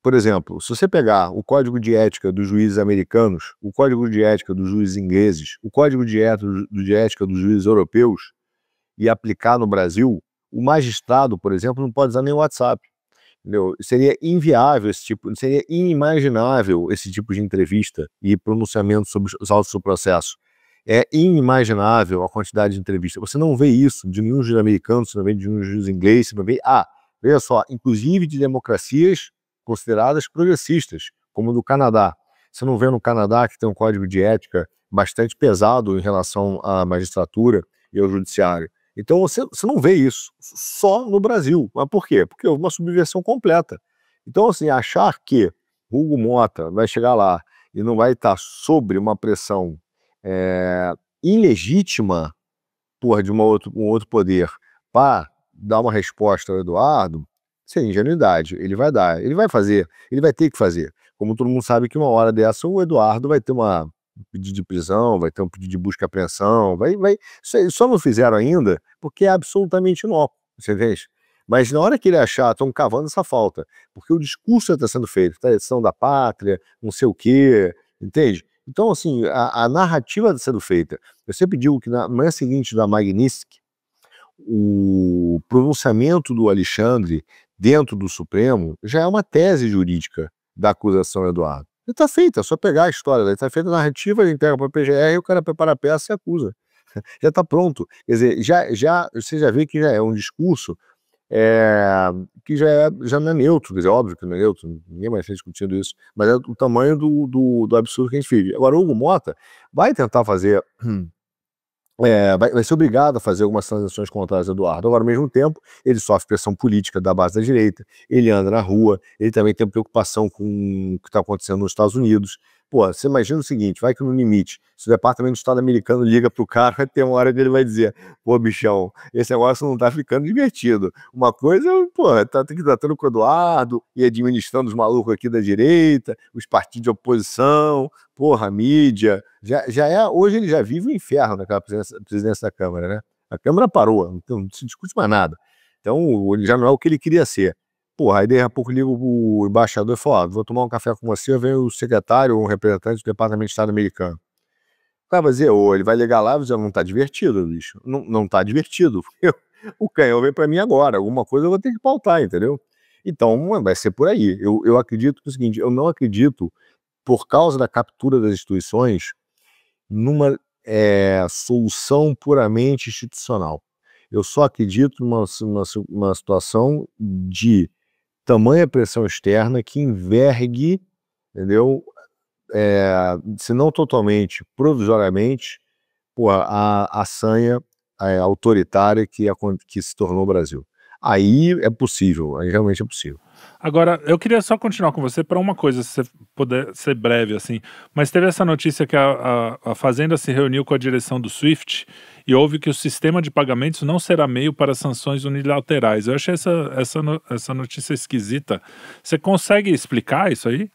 Por exemplo, se você pegar o código de ética dos juízes americanos, o código de ética dos juízes ingleses, o código de ética dos juízes europeus e aplicar no Brasil, o magistrado, por exemplo, não pode usar nem o WhatsApp. Entendeu? Seria inviável seria inimaginável esse tipo de entrevista e pronunciamento sobre os autos do processo. É inimaginável a quantidade de entrevistas. Você não vê isso de nenhum juiz americano, você não vê de nenhum juiz inglês, você não vê, veja só, inclusive de democracias consideradas progressistas, como do Canadá. Você não vê no Canadá que tem um código de ética bastante pesado em relação à magistratura e ao judiciário. Então você não vê isso, só no Brasil. Mas por quê? Porque houve uma subversão completa. Então, assim, achar que Hugo Mota vai chegar lá e não vai estar sob uma pressão ilegítima de um outro poder para dar uma resposta ao Eduardo, sem ingenuidade, ele vai fazer, ele vai ter que fazer. Como todo mundo sabe que uma hora dessa o Eduardo vai ter um pedido de prisão, vai ter um pedido de busca e apreensão, só não fizeram ainda porque é absolutamente inócuo, você entende? Mas na hora que ele achar, estão cavando essa falta, porque o discurso está sendo feito, traição da pátria, não sei o quê, entende? Então, assim, a narrativa está sendo feita. Eu sempre digo que na manhã seguinte da Magnitsky, o pronunciamento do Alexandre dentro do Supremo já é uma tese jurídica da acusação Eduardo. Ele está feita, é só pegar a história, está feita a narrativa, ele entrega para a PGR e o cara prepara a peça e acusa. Já está pronto. Quer dizer, você já vê que já é um discurso que já não é neutro, quer dizer, óbvio que não é neutro, ninguém vai estar discutindo isso, mas é o tamanho do absurdo que a gente vive. Agora, o Hugo Mota vai tentar fazer, vai ser obrigado a fazer algumas transações contrárias ao Eduardo. Agora, ao mesmo tempo, ele sofre pressão política da base da direita, ele anda na rua, ele também tem preocupação com o que está acontecendo nos Estados Unidos. Pô, você imagina o seguinte, vai que no limite, se o Departamento de Estado americano liga pro cara, vai ter uma hora que ele vai dizer, pô, bichão, esse negócio não tá ficando divertido. Uma coisa, pô, tá tratando com o Eduardo e administrando os malucos aqui da direita, os partidos de oposição, porra, a mídia. Hoje ele já vive o inferno naquela presidência da Câmara, né? A Câmara parou, então não se discute mais nada. Então, ele já não é o que ele queria ser. Porra, aí daqui a pouco liga o embaixador e fala, vou tomar um café com você, vem o secretário ou um representante do Departamento de Estado americano. O cara vai dizer, ele vai ligar lá e dizer, não tá divertido, bicho. Não tá divertido. O canhão vem pra mim agora, alguma coisa eu vou ter que pautar, entendeu? Então, vai ser por aí. Eu acredito que é o seguinte, eu não acredito, por causa da captura das instituições, numa solução puramente institucional. Eu só acredito numa situação de tamanha pressão externa que envergue, entendeu? Se não totalmente, provisoriamente, a sanha autoritária que se tornou o Brasil. Aí é possível, aí realmente é possível. Agora, eu queria só continuar com você para uma coisa, se você puder ser breve, assim. Mas teve essa notícia que a Fazenda se reuniu com a direção do SWIFT e houve que o sistema de pagamentos não será meio para sanções unilaterais. Eu achei essa notícia esquisita. Você consegue explicar isso aí?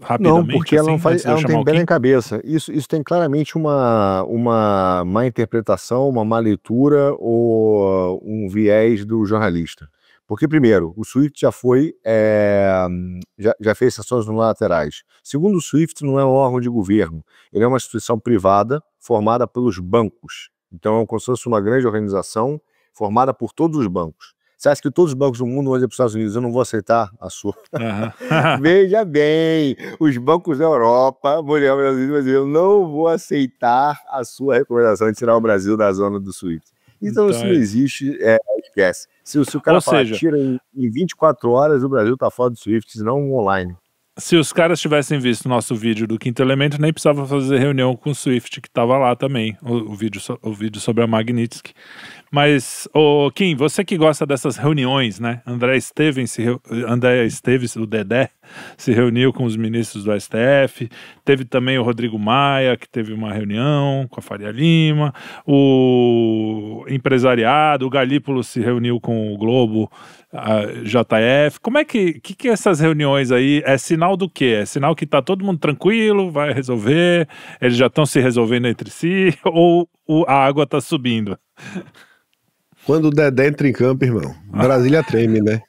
Rapidamente? Não, porque ela não tem bem na cabeça. Isso tem claramente uma má interpretação, uma má leitura ou um viés do jornalista. Porque, primeiro, o SWIFT já fez sanções unilaterais. Segundo, o SWIFT não é um órgão de governo. Ele é uma instituição privada formada pelos bancos. Então, é como se fosse uma grande organização formada por todos os bancos. Você acha que todos os bancos do mundo vão dizer para os Estados Unidos, eu não vou aceitar a sua... Veja bem, os bancos da Europa vão olhar para os Estados Unidos e dizer, eu não vou aceitar a sua recomendação de tirar o Brasil da zona do SWIFT. Então, isso não existe, esquece. Se o cara falar, tira em 24 horas, o Brasil está fora do SWIFT, não online. Se os caras tivessem visto o nosso vídeo do Quinto Elemento, nem precisava fazer reunião com o SWIFT, que estava lá também, o vídeo sobre a Magnitsky. Mas, Kim, você que gosta dessas reuniões, né? André Esteves, o Dedé, se reuniu com os ministros do STF. Teve também o Rodrigo Maia, que teve uma reunião com a Faria Lima. O empresariado, o Galípolo se reuniu com o Globo, a JF. Como é que essas reuniões aí é sinal do quê? É sinal que tá todo mundo tranquilo, vai resolver, eles já estão se resolvendo entre si, ou a água tá subindo? Quando o Dedé entra em campo, irmão, Brasília treme, né?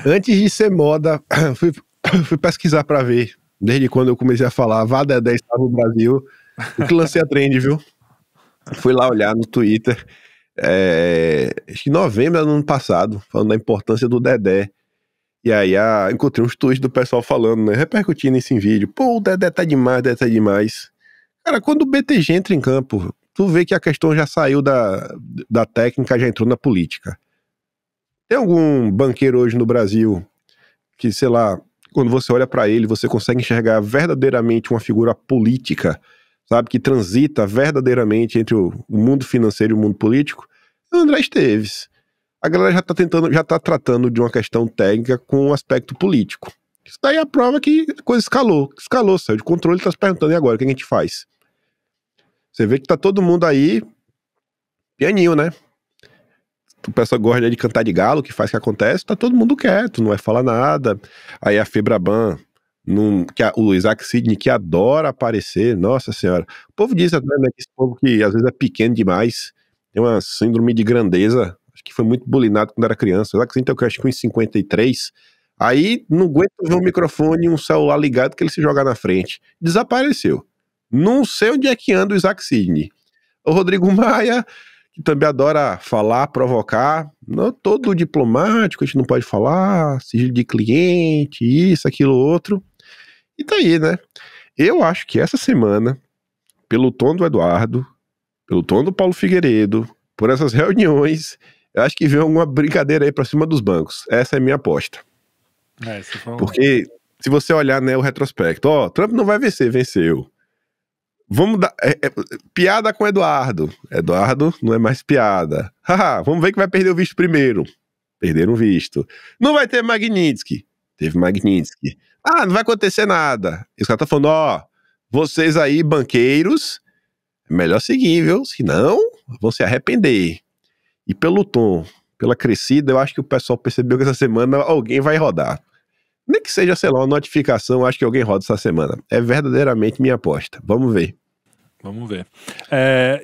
Antes de ser moda, fui pesquisar pra ver, desde quando eu comecei a falar, vá Dedé estava no Brasil, eu que lancei a trend, viu? Fui lá olhar no Twitter, acho que em novembro do ano passado, falando da importância do Dedé. E aí encontrei uns tweets do pessoal falando, né, repercutindo isso em vídeo. Pô, o Dedé tá demais, o Dedé tá demais. Cara, quando o BTG entra em campo, tu vê que a questão já saiu da técnica, já entrou na política. Tem algum banqueiro hoje no Brasil que, sei lá, quando você olha pra ele, você consegue enxergar verdadeiramente uma figura política, sabe, que transita verdadeiramente entre o mundo financeiro e o mundo político? É o André Esteves. A galera já tá tratando de uma questão técnica com um aspecto político. Isso daí é a prova que a coisa escalou, saiu de controle, tá se perguntando, e agora, o que a gente faz? Você vê que tá todo mundo aí, pianinho, né? O pessoal gosta de cantar de galo, que faz que acontece, tá todo mundo quieto, não vai falar nada. Aí a Febraban, o Isaac Sidney, que adora aparecer, nossa senhora. O povo diz até, né, que esse povo que às vezes é pequeno demais, tem uma síndrome de grandeza, acho que foi muito bulinado quando era criança. O Isaac Sidney tem, acho que 1,53, aí não aguenta ver um microfone e um celular ligado que ele se joga na frente. Desapareceu. Não sei onde é que anda o Isaac Sidney. O Rodrigo Maia, que também adora falar, provocar, não, todo diplomático, a gente não pode falar, sigilo de cliente, isso, aquilo, outro. E tá aí, né? Eu acho que essa semana, pelo tom do Eduardo, pelo tom do Paulo Figueiredo, por essas reuniões, eu acho que vem alguma brincadeira aí pra cima dos bancos. Essa é a minha aposta. Porque se você olhar, né, o retrospecto, ó, Trump não vai vencer, venceu. Vamos dar piada com Eduardo. Eduardo não é mais piada. Haha, vamos ver que vai perder o visto primeiro. Perderam o visto. Não vai ter Magnitsky. Teve Magnitsky. Ah, não vai acontecer nada. E os caras estão falando, ó, vocês aí, banqueiros, é melhor seguir, viu? Senão, vão se arrepender. E pelo tom, pela crescida, eu acho que o pessoal percebeu que essa semana alguém vai rodar. Nem que seja, sei lá, uma notificação, acho que alguém roda essa semana. É verdadeiramente minha aposta. Vamos ver. Vamos ver.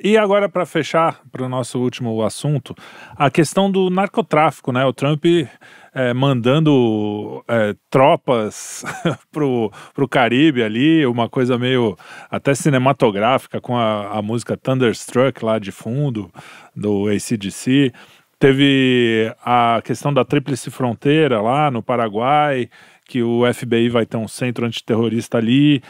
E agora, para fechar, para o nosso último assunto, a questão do narcotráfico, né? O Trump mandando tropas pro Caribe ali, uma coisa meio até cinematográfica, com a música Thunderstruck lá de fundo, do AC/DC. Teve a questão da Tríplice Fronteira lá no Paraguai, que o FBI vai ter um centro antiterrorista ali.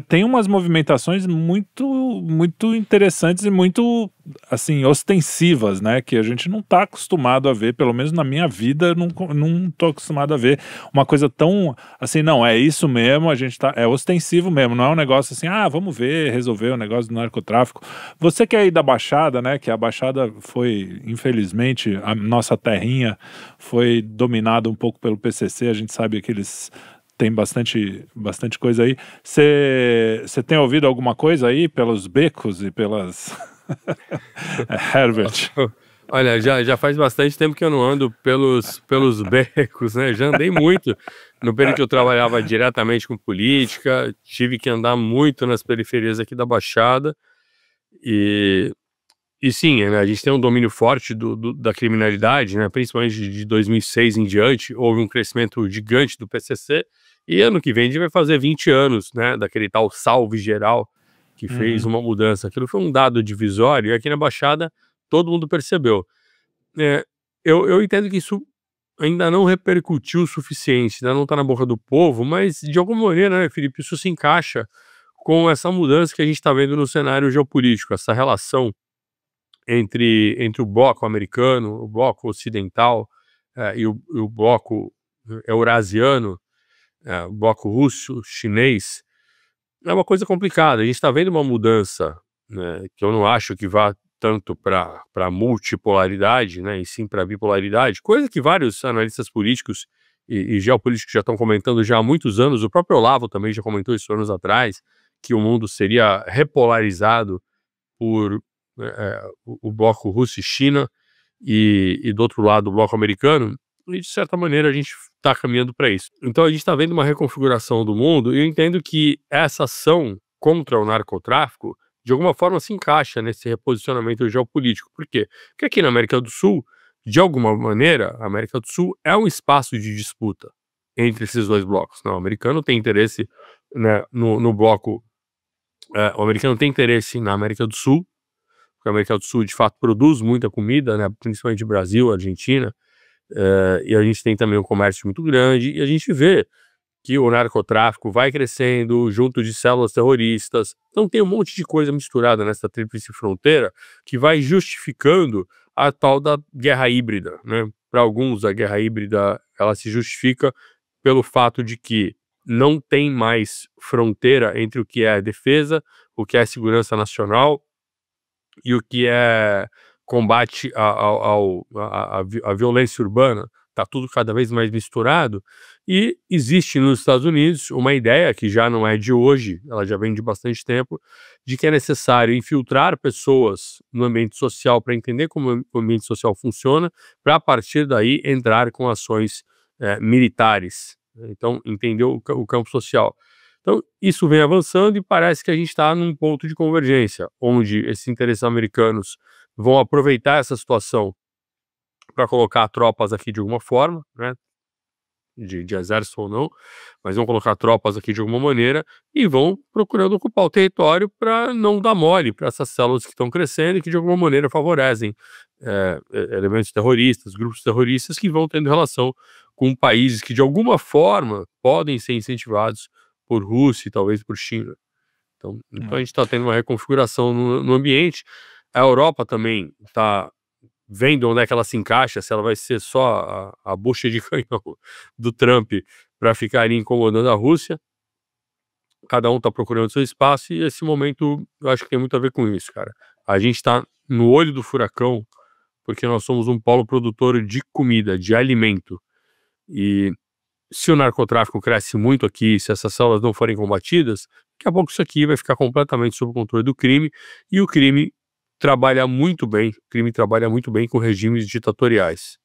Tem umas movimentações muito, muito interessantes e muito, assim, ostensivas, né? Que a gente não está acostumado a ver, pelo menos na minha vida, não estou acostumado a ver uma coisa tão, assim, não, é isso mesmo, a gente tá, é ostensivo mesmo, não é um negócio assim, vamos ver, resolver o negócio do narcotráfico. Você que é aí da Baixada, né? Que a Baixada foi, infelizmente, a nossa terrinha foi dominada um pouco pelo PCC, a gente sabe que eles... Tem bastante coisa aí. Você tem ouvido alguma coisa aí pelos becos e pelas... Herbert. Olha, já faz bastante tempo que eu não ando pelos becos, né? Já andei muito. No período que eu trabalhava diretamente com política, tive que andar muito nas periferias aqui da Baixada. E sim, né, a gente tem um domínio forte da criminalidade, né? Principalmente de 2006 em diante, houve um crescimento gigante do PCC. E ano que vem a gente vai fazer 20 anos, né, daquele tal salve geral que fez uma mudança. Aquilo foi um dado divisório e aqui na Baixada todo mundo percebeu. Eu entendo que isso ainda não repercutiu o suficiente, ainda não está na boca do povo, mas de alguma maneira, né, Felipe, isso se encaixa com essa mudança que a gente está vendo no cenário geopolítico, essa relação entre o bloco americano, o bloco ocidental e o bloco eurasiano, o bloco russo, chinês, é uma coisa complicada. A gente está vendo uma mudança, né, que eu não acho que vá tanto para multipolaridade, né, e sim para bipolaridade, coisa que vários analistas políticos e geopolíticos já estão comentando já há muitos anos. O próprio Olavo também já comentou isso anos atrás, que o mundo seria repolarizado por o bloco russo e China e do outro lado o bloco americano. E de certa maneira a gente está caminhando para isso. Então a gente está vendo uma reconfiguração do mundo e eu entendo que essa ação contra o narcotráfico de alguma forma se encaixa nesse reposicionamento geopolítico. Por quê? Porque aqui na América do Sul, de alguma maneira, a América do Sul é um espaço de disputa entre esses dois blocos. Não, o americano tem interesse, né, no bloco, o americano tem interesse na América do Sul, porque a América do Sul de fato produz muita comida, né, principalmente Brasil, Argentina. E a gente tem também um comércio muito grande e a gente vê que o narcotráfico vai crescendo junto de células terroristas. Então tem um monte de coisa misturada nessa tríplice fronteira que vai justificando a tal da guerra híbrida, né? Para alguns a guerra híbrida ela se justifica pelo fato de que não tem mais fronteira entre o que é defesa, o que é segurança nacional e o que é combate à violência urbana. Está tudo cada vez mais misturado e existe nos Estados Unidos uma ideia que já não é de hoje, ela já vem de bastante tempo, de que é necessário infiltrar pessoas no ambiente social para entender como o ambiente social funciona, para a partir daí entrar com ações militares. Então, entender o campo social. Então, isso vem avançando e parece que a gente está num ponto de convergência, onde esses interesses americanos vão aproveitar essa situação para colocar tropas aqui de alguma forma, né, de exército ou não, mas vão colocar tropas aqui de alguma maneira e vão procurando ocupar o território para não dar mole para essas células que estão crescendo e que de alguma maneira favorecem elementos terroristas, grupos terroristas que vão tendo relação com países que de alguma forma podem ser incentivados por Rússia e talvez por China. Então a gente está tendo uma reconfiguração no ambiente. A Europa também está vendo onde é que ela se encaixa, se ela vai ser só a bucha de canhão do Trump para ficar ali incomodando a Rússia. Cada um está procurando seu espaço e esse momento eu acho que tem muito a ver com isso, cara. A gente está no olho do furacão porque nós somos um polo produtor de comida, de alimento. E se o narcotráfico cresce muito aqui, se essas células não forem combatidas, daqui a pouco isso aqui vai ficar completamente sob o controle do crime, e o crime trabalha muito bem com regimes ditatoriais.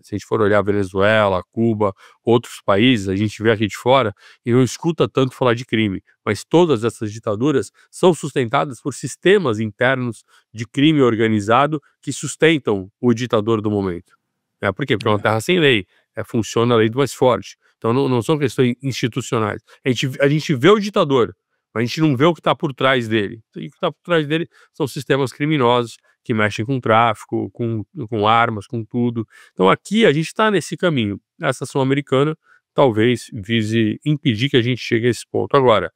Se a gente for olhar Venezuela, Cuba, outros países, a gente vê aqui de fora e não escuta tanto falar de crime, mas todas essas ditaduras são sustentadas por sistemas internos de crime organizado que sustentam o ditador do momento. Por quê? Porque é uma terra sem lei, funciona a lei do mais forte. Então não são questões institucionais. A gente vê o ditador, mas a gente não vê o que está por trás dele. E o que está por trás dele são sistemas criminosos que mexem com tráfico, com armas, com tudo. Então aqui a gente está nesse caminho. Essa ação americana talvez vise impedir que a gente chegue a esse ponto. Agora,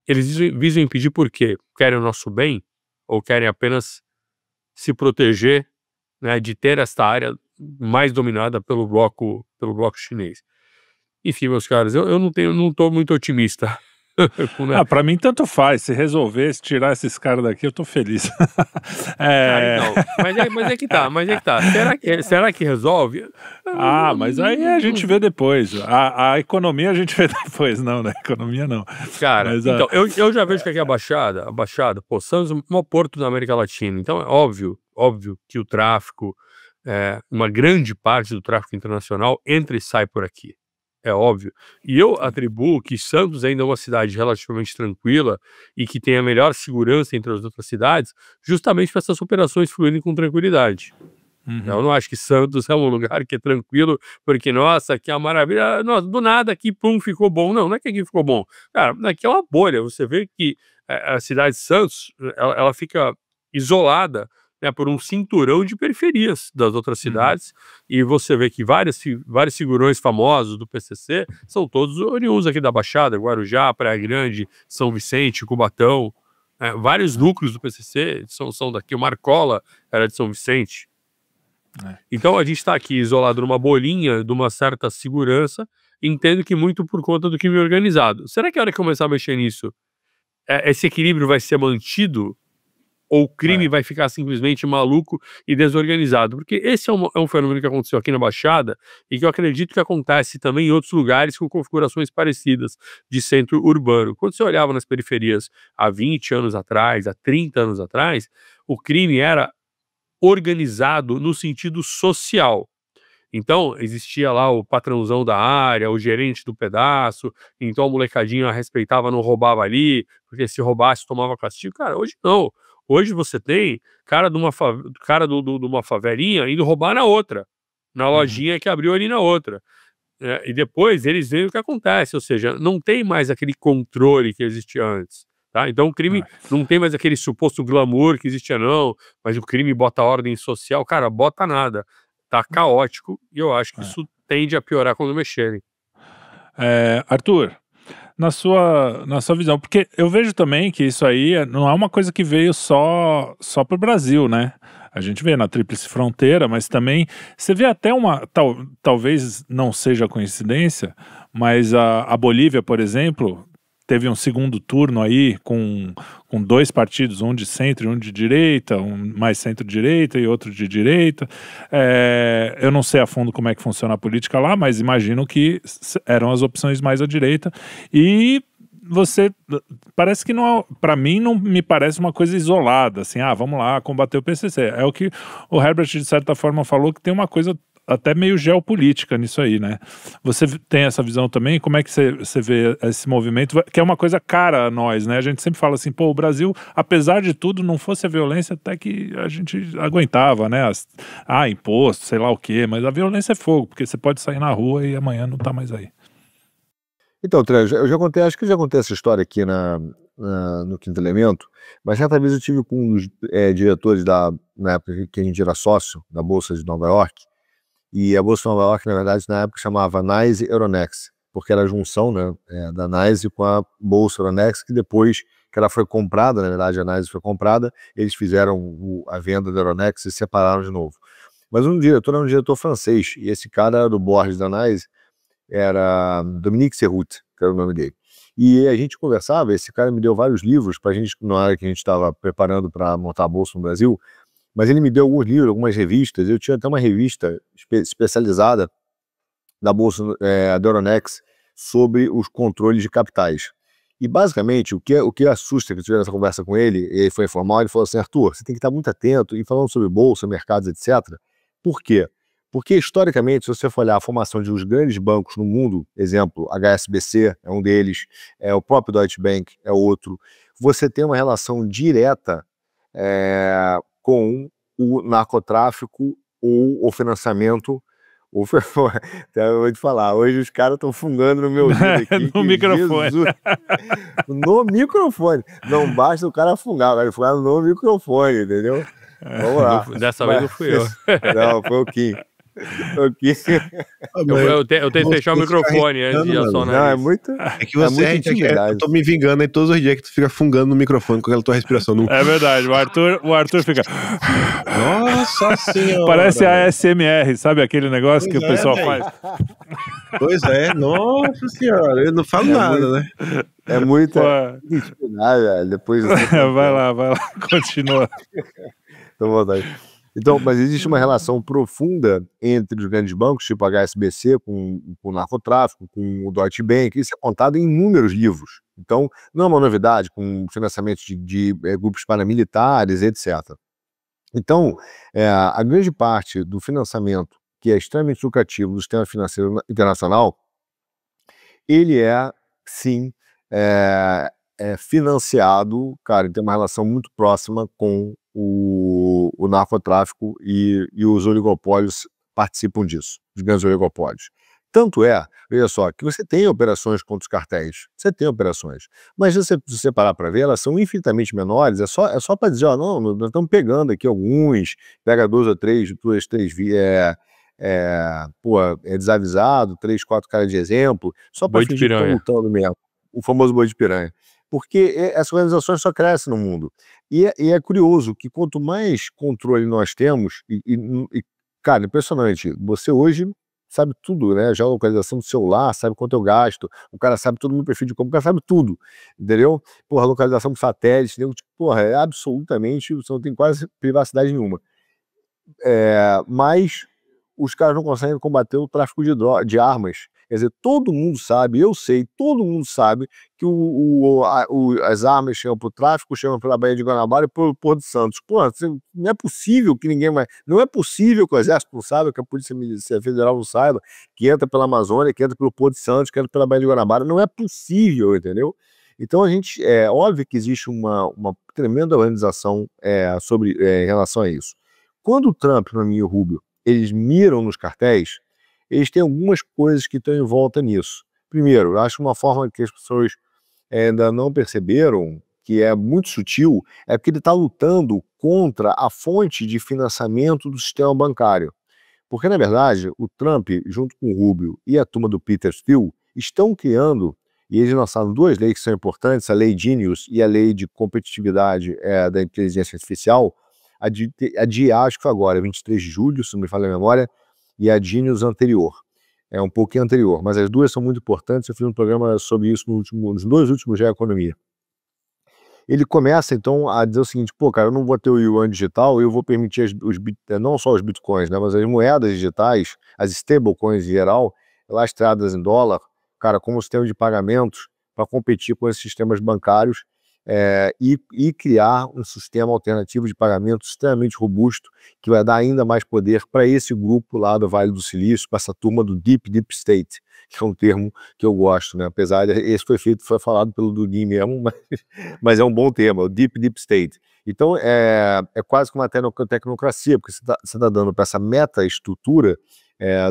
eles visam impedir por quê? Querem o nosso bem? Ou querem apenas se proteger, né, de ter esta área mais dominada pelo bloco chinês? Enfim, meus caras, eu não tô muito otimista. Pra mim tanto faz, se resolver, se tirar esses caras daqui, eu tô feliz. Mas é que tá. Será que resolve? Mas aí a gente vê depois. A economia a gente vê depois, não, né? Economia não. Cara, mas, então, eu já vejo que aqui a Baixada, pô, Santos é o maior porto da América Latina, então é óbvio que o tráfico, uma grande parte do tráfico internacional entra e sai por aqui. É óbvio. E eu atribuo que Santos ainda é uma cidade relativamente tranquila e que tem a melhor segurança entre as outras cidades, justamente para essas operações fluírem com tranquilidade. Eu não acho que Santos é um lugar que é tranquilo, porque, nossa, aqui é uma maravilha, nossa, do nada aqui, pum, ficou bom. Não é que aqui ficou bom. Cara, aqui é uma bolha. Você vê que a cidade de Santos, ela fica isolada, né, por um cinturão de periferias das outras cidades, e você vê que vários figurões famosos do PCC são todos oriundos aqui da Baixada, Guarujá, Praia Grande, São Vicente, Cubatão, vários núcleos do PCC são daqui. O Marcola era de São Vicente. Então a gente está aqui isolado numa bolinha de uma certa segurança, entendo que muito por conta do crime organizado. Será que a hora que começar a mexer nisso, esse equilíbrio vai ser mantido? Ou o crime vai ficar simplesmente maluco e desorganizado? Porque esse é um fenômeno que aconteceu aqui na Baixada e que eu acredito que acontece também em outros lugares com configurações parecidas de centro urbano. Quando você olhava nas periferias há 20 anos atrás, há 30 anos atrás, o crime era organizado no sentido social. Então, existia lá o patrãozão da área, o gerente do pedaço, então a molecadinha respeitava, não roubava ali, porque se roubasse tomava castigo. Cara, hoje não. Hoje você tem cara de uma favelinha indo roubar na outra, na lojinha que abriu ali na outra. E depois eles veem o que acontece, ou seja, não tem mais aquele controle que existia antes. Tá? Então o crime não tem mais aquele suposto glamour que existia não, mas o crime bota ordem social. Cara, bota nada. Tá caótico e eu acho que isso tende a piorar quando mexerem. Arthur, na sua visão, porque eu vejo também que isso aí não é uma coisa que veio só para o Brasil, né? A gente vê na Tríplice Fronteira, mas também você vê até talvez não seja coincidência, mas a Bolívia, por exemplo, teve um segundo turno aí com dois partidos, um de centro e um de direita, um mais centro-direita e outro de direita. Eu não sei a fundo como é que funciona a política lá, mas imagino que eram as opções mais à direita. E parece que não, para mim não me parece uma coisa isolada, assim, vamos lá combater o PCC. É o que o Herbert de certa forma falou, que tem uma coisa até meio geopolítica nisso aí, né? Você tem essa visão também? Como é que você vê esse movimento? Que é uma coisa cara a nós, né? A gente sempre fala assim, pô, o Brasil, apesar de tudo, não fosse a violência, até que a gente aguentava, né? Imposto, sei lá o quê, mas a violência é fogo, porque você pode sair na rua e amanhã não tá mais aí. Então, Tré, eu já contei, acho que eu já contei essa história aqui no Quinto Elemento, mas certa vez eu tive com um dos diretores na época que a gente era sócio da Bolsa de Nova York. E a Bolsa de Nova York, na verdade, na época chamava NYSE Euronext, porque era a junção, né, da NYSE com a Bolsa Euronext, que depois que ela foi comprada, na verdade a NYSE foi comprada, eles fizeram a venda da Euronext e se separaram de novo. Mas um diretor era um diretor francês, e esse cara era do board da NYSE, era Dominique Serrout, que era o nome dele. E a gente conversava, esse cara me deu vários livros para a gente, na hora que a gente estava preparando para montar a Bolsa no Brasil, mas ele me deu alguns livros, algumas revistas, eu tinha até uma revista especializada da Bolsa da Euronext sobre os controles de capitais. E basicamente, o que assusta que eu tive nessa conversa com ele, e ele foi informal, ele falou assim: Arthur, você tem que estar muito atento, e falando sobre bolsa, mercados, etc. Por quê? Porque, historicamente, se você for olhar a formação de uns grandes bancos no mundo, exemplo, HSBC é um deles, o próprio Deutsche Bank é outro, você tem uma relação direta com o narcotráfico ou o financiamento. Até eu vou te falar, hoje os caras estão fungando no meu ouvido aqui. No microfone. Jesus, no microfone. Não basta o cara fungar, o cara fungar no microfone, entendeu? Vamos lá. Dessa vez não fui eu. Não, foi o Kim. Eu tento fechar o microfone antes de acionar. Não, é muito. É que você, eu tô me vingando aí todos os dias que tu fica fungando no microfone com aquela tua respiração. É verdade, o Arthur fica. Nossa senhora. Parece a ASMR, sabe aquele negócio que o pessoal faz? Pois é, nossa senhora, eu não falo nada, né? É muito. Velho. Depois. Vai lá, continua. Tô vontade. Então, mas existe uma relação profunda entre os grandes bancos, tipo a HSBC, com o narcotráfico, com o Deutsche Bank, isso é contado em inúmeros livros. Então, não é uma novidade, com financiamento de grupos paramilitares, etc. Então, a grande parte do financiamento, que é extremamente lucrativo do sistema financeiro internacional, ele sim, financiado, cara, tem uma relação muito próxima com o narcotráfico e os oligopólios participam disso, os grandes oligopólios. Tanto veja só, que você tem operações contra os cartéis, você tem operações, mas se você parar para ver, elas são infinitamente menores, é só para dizer, não, nós estamos pegando aqui alguns, pega duas ou três desavisado, 3, 4 caras de exemplo, só para fingir que estão lutando mesmo, o famoso boi de piranha. Porque essas organizações só crescem no mundo. E é curioso que quanto mais controle nós temos, cara, impressionante, você hoje sabe tudo, né? Já a localização do celular, sabe quanto eu gasto, o cara sabe tudo no meu perfil de compra, o cara sabe tudo, entendeu? Porra, a localização do satélite, porra, é absolutamente, você não tem quase privacidade nenhuma. Mas os caras não conseguem combater o tráfico de armas. Quer dizer, todo mundo sabe, eu sei, todo mundo sabe que as armas chegam para o tráfico, chegam pela Baía de Guanabara e pelo Porto de Santos. Pô, não é possível que ninguém mais... Não é possível que o Exército não saiba, que a Polícia Federal não saiba, que entra pela Amazônia, que entra pelo Porto de Santos, que entra pela Baía de Guanabara. Não é possível, entendeu? Então, é óbvio que existe uma tremenda organização em relação a isso. Quando o Trump, e o Rubio, eles miram nos cartéis, eles têm algumas coisas que estão em volta nisso. Primeiro, eu acho uma forma que as pessoas ainda não perceberam, que é muito sutil, é porque ele está lutando contra a fonte de financiamento do sistema bancário. Porque, na verdade, o Trump, junto com o Rubio e a turma do Peter Thiel, estão criando, e eles lançaram duas leis que são importantes, a Lei Genius e a Lei de Competitividade da Inteligência Artificial, a de acho que foi agora, 23 de julho, se não me falha a memória, e a Genius anterior, um pouquinho anterior, mas as duas são muito importantes. Eu fiz um programa sobre isso nos dois últimos de economia. Ele começa então a dizer o seguinte: pô, cara, eu não vou ter o yuan digital, eu vou permitir não só os bitcoins, né, mas as moedas digitais, as stablecoins em geral, lastreadas em dólar, cara, como sistema de pagamentos para competir com esses sistemas bancários. E criar um sistema alternativo de pagamento extremamente robusto, que vai dar ainda mais poder para esse grupo lá do Vale do Silício, para essa turma do Deep State, que é um termo que eu gosto, né? Apesar de esse foi falado pelo Dugin mesmo, mas é um bom termo, o Deep State. Então é quase que uma tecnocracia, porque você tá dando para essa meta-estrutura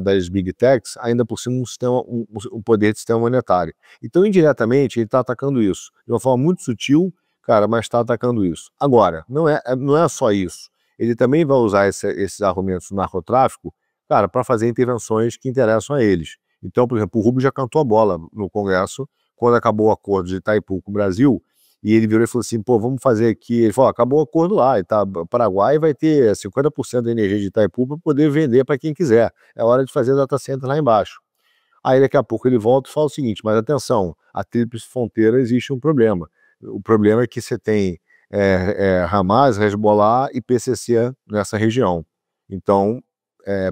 das Big Techs, ainda por cima um poder de sistema monetário. Então, indiretamente, ele está atacando isso. De uma forma muito sutil, cara, mas está atacando isso. Agora, não é só isso. Ele também vai usar esses argumentos do narcotráfico, cara, para fazer intervenções que interessam a eles. Então, por exemplo, o Rubio já cantou a bola no Congresso, quando acabou o acordo de Itaipu com o Brasil, e ele virou e falou assim, pô, vamos fazer aqui, ele falou, acabou o acordo lá, e tá, o Paraguai vai ter 50% da energia de Itaipu para poder vender para quem quiser, é hora de fazer data center lá embaixo. Aí daqui a pouco ele volta e fala o seguinte, mas atenção, a tríplice fronteira existe um problema, o problema é que você tem Hamas, Hezbollah e PCC nessa região, então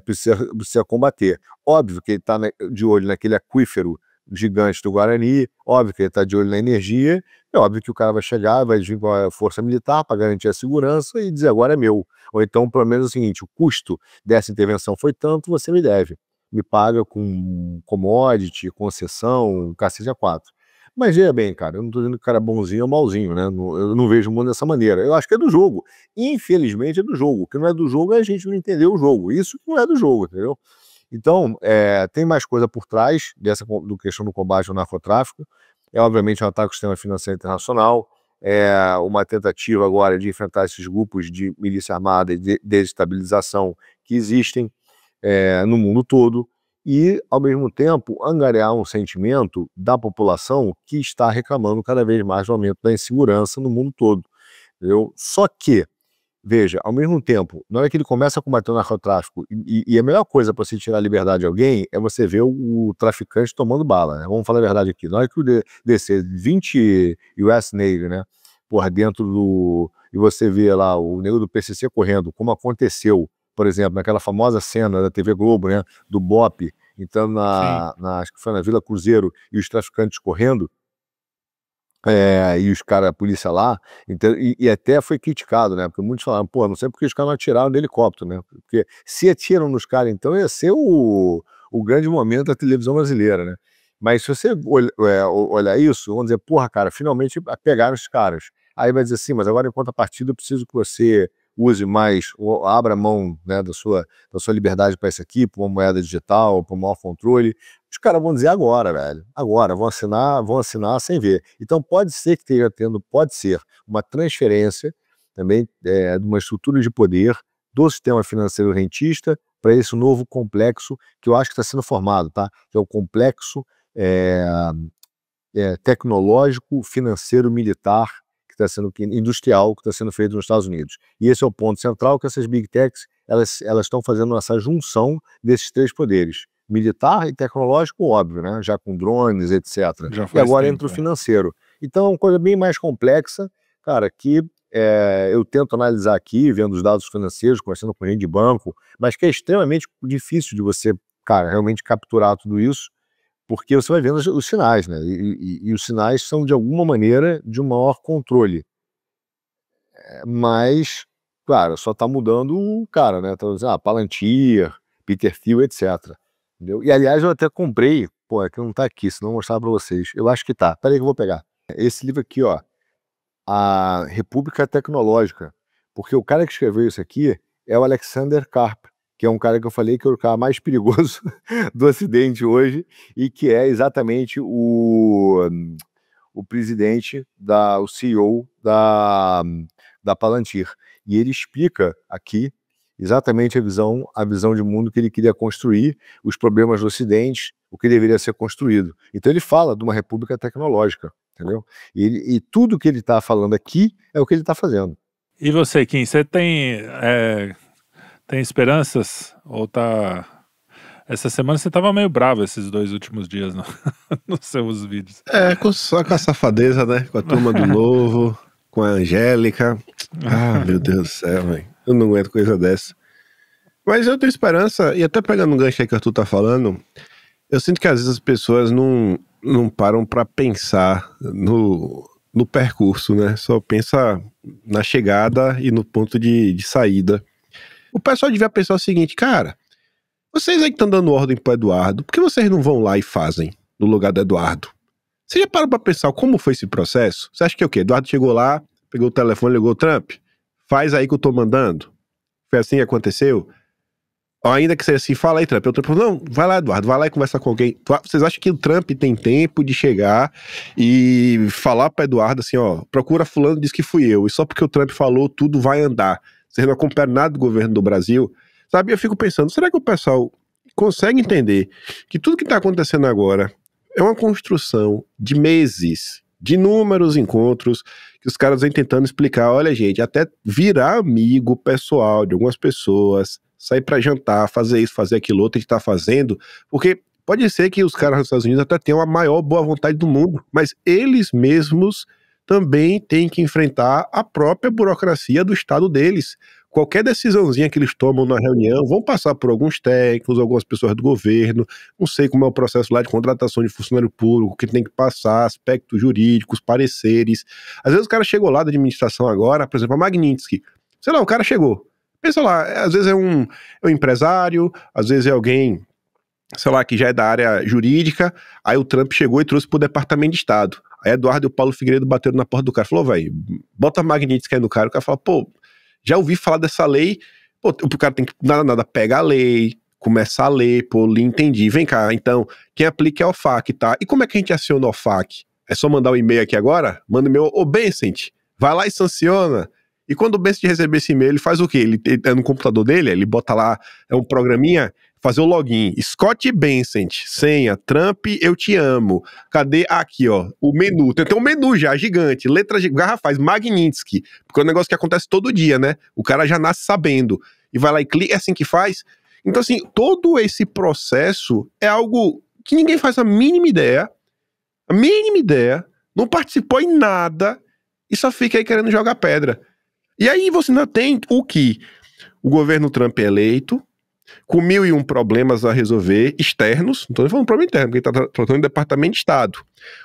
precisa combater. Óbvio que ele está de olho naquele aquífero gigante do Guarani, óbvio que ele está de olho na energia, é óbvio que o cara vai chegar, vai vir com a força militar para garantir a segurança e dizer agora é meu. Ou então, pelo menos o seguinte, o custo dessa intervenção foi tanto, você me deve. Me paga com commodity, concessão, cacete a quatro. Mas veja bem, cara, eu não tô dizendo que o cara é bonzinho ou malzinho, né? Eu não vejo o mundo dessa maneira. Eu acho que é do jogo. Infelizmente é do jogo. O que não é do jogo é a gente não entender o jogo. Isso que não é do jogo, entendeu? Então, tem mais coisa por trás do questão do combate ao narcotráfico. É, obviamente, um ataque ao sistema financeiro internacional, uma tentativa agora de enfrentar esses grupos de milícia armada e de desestabilização que existem no mundo todo e, ao mesmo tempo, angariar um sentimento da população que está reclamando cada vez mais do aumento da insegurança no mundo todo. Entendeu? Só que, veja, ao mesmo tempo, na hora que ele começa a combater o narcotráfico, e a melhor coisa para você tirar a liberdade de alguém é você ver o traficante tomando bala, né? Vamos falar a verdade aqui. Na hora que descer 20 US Navy, né, porra, dentro do... e você vê lá o nego do PCC correndo, como aconteceu, por exemplo, naquela famosa cena da TV Globo, né, do BOPE, entrando acho que foi na Vila Cruzeiro, e os traficantes correndo, e os caras, a polícia lá, então, e até foi criticado, né? Porque muitos falaram, pô, não sei porque os caras não atiraram no helicóptero, né? Porque se atiram nos caras, então ia ser o grande momento da televisão brasileira, né? Mas se você olhar isso, vamos dizer, porra, cara, finalmente pegaram os caras. Aí vai dizer assim, mas agora em contrapartida eu preciso que você use mais, ou abra mão, né, da sua liberdade para isso aqui, para uma moeda digital, para um maior controle. Os caras vão dizer agora, velho. Agora, vão assinar sem ver. Então pode ser que esteja tendo, pode ser, uma transferência também de uma estrutura de poder do sistema financeiro rentista para esse novo complexo que eu acho que está sendo formado, tá? Que é o complexo tecnológico, financeiro, militar, que está sendo industrial, que está sendo feito nos Estados Unidos. E esse é o ponto central, que essas Big Techs, elas estão fazendo essa junção desses três poderes. Militar e tecnológico, óbvio, né? Já com drones, etc. E agora entra o financeiro. Então é uma coisa bem mais complexa, cara, que eu tento analisar aqui, vendo os dados financeiros, conversando com gente de banco, mas que é extremamente difícil de você, cara, realmente capturar tudo isso, porque você vai vendo os sinais, né? E os sinais são, de alguma maneira, de um maior controle. Mas, claro, só está mudando o cara, né? Então, Palantir, Peter Thiel, etc. Entendeu? E, aliás, eu até comprei, pô, é que não está aqui, senão eu vou mostrar para vocês. Eu acho que tá. Peraí que eu vou pegar. Esse livro aqui, ó, A República Tecnológica. Porque o cara que escreveu isso aqui é o Alexander Karp, que é um cara que eu falei que é o cara mais perigoso do Ocidente hoje, e que é exatamente o presidente, o CEO da Palantir. E ele explica aqui exatamente a visão de mundo que ele queria construir, os problemas do Ocidente, o que deveria ser construído. Então ele fala de uma república tecnológica, entendeu? E tudo que ele está falando aqui é o que ele está fazendo. E você, Kim, você tem esperanças? Ou tá... Essa semana você tava meio bravo esses 2 últimos dias nos seus vídeos. Só com a safadeza, né? Com a turma do Novo, com a Angélica. Meu Deus do céu, velho. Eu não aguento coisa dessa. Mas eu tenho esperança, e até pegando um gancho aí que o Arthur tá falando, eu sinto que às vezes as pessoas não param pra pensar no percurso, né? Só pensa na chegada e no ponto de saída. O pessoal devia pensar o seguinte, cara, vocês aí que estão dando ordem pro Eduardo, por que vocês não vão lá e fazem no lugar do Eduardo? Você já parou pra pensar como foi esse processo? Você acha que é o quê? Eduardo chegou lá, pegou o telefone, ligou o Trump? Faz aí que eu tô mandando? Foi assim que aconteceu? Ou ainda que seja assim, fala aí, Trump. O Trump falou, não, vai lá, Eduardo, vai lá e conversa com alguém. Vocês acham que o Trump tem tempo de chegar e falar pra Eduardo assim, ó, procura fulano, diz que fui eu, e só porque o Trump falou, tudo vai andar. Vocês não acompanham nada do governo do Brasil? Sabe, eu fico pensando, será que o pessoal consegue entender que tudo que está acontecendo agora é uma construção de meses, de inúmeros encontros, que os caras vêm tentando explicar, olha gente, até virar amigo pessoal de algumas pessoas, sair para jantar, fazer isso, fazer aquilo outro que está fazendo, porque pode ser que os caras dos Estados Unidos até tenham a maior boa vontade do mundo, mas eles mesmos também têm que enfrentar a própria burocracia do estado deles. Qualquer decisãozinha que eles tomam na reunião vão passar por alguns técnicos, algumas pessoas do governo, não sei como é o processo lá de contratação de funcionário público, que tem que passar, aspectos jurídicos, pareceres. Às vezes o cara chegou lá da administração agora, por exemplo, a Magnitsky, sei lá, o cara chegou, pensa lá, às vezes é um empresário, às vezes é alguém, sei lá, que já é da área jurídica, aí o Trump chegou e trouxe pro Departamento de Estado. Aí Eduardo e o Paulo Figueiredo bateram na porta do cara, falou, velho, bota a Magnitsky aí no cara, o cara fala, pô, já ouvi falar dessa lei, pô, o cara tem que, nada, pegar a lei, começar a ler, pô, li, entendi, vem cá, então, quem aplica é o OFAC, tá? E como é que a gente aciona o OFAC? É só mandar um e-mail aqui agora? Manda um e-mail, ô Bencent, vai lá e sanciona. E quando o Bencent receber esse e-mail, ele faz o quê? Ele é no computador dele, ele bota lá, é um programinha, fazer o login, Scott Bencent, senha, Trump, eu te amo. Cadê? Aqui, ó, o menu. Tem um menu já, gigante, letras garrafais, Magnitsky, porque é um negócio que acontece todo dia, né? O cara já nasce sabendo. E vai lá e clica, é assim que faz. Então, assim, todo esse processo é algo que ninguém faz a mínima ideia, não participou em nada e só fica aí querendo jogar pedra. E aí você ainda tem o que? O governo Trump é eleito, com 1001 problemas a resolver externos, não estou falando problema interno, porque está tratando do Departamento de Estado.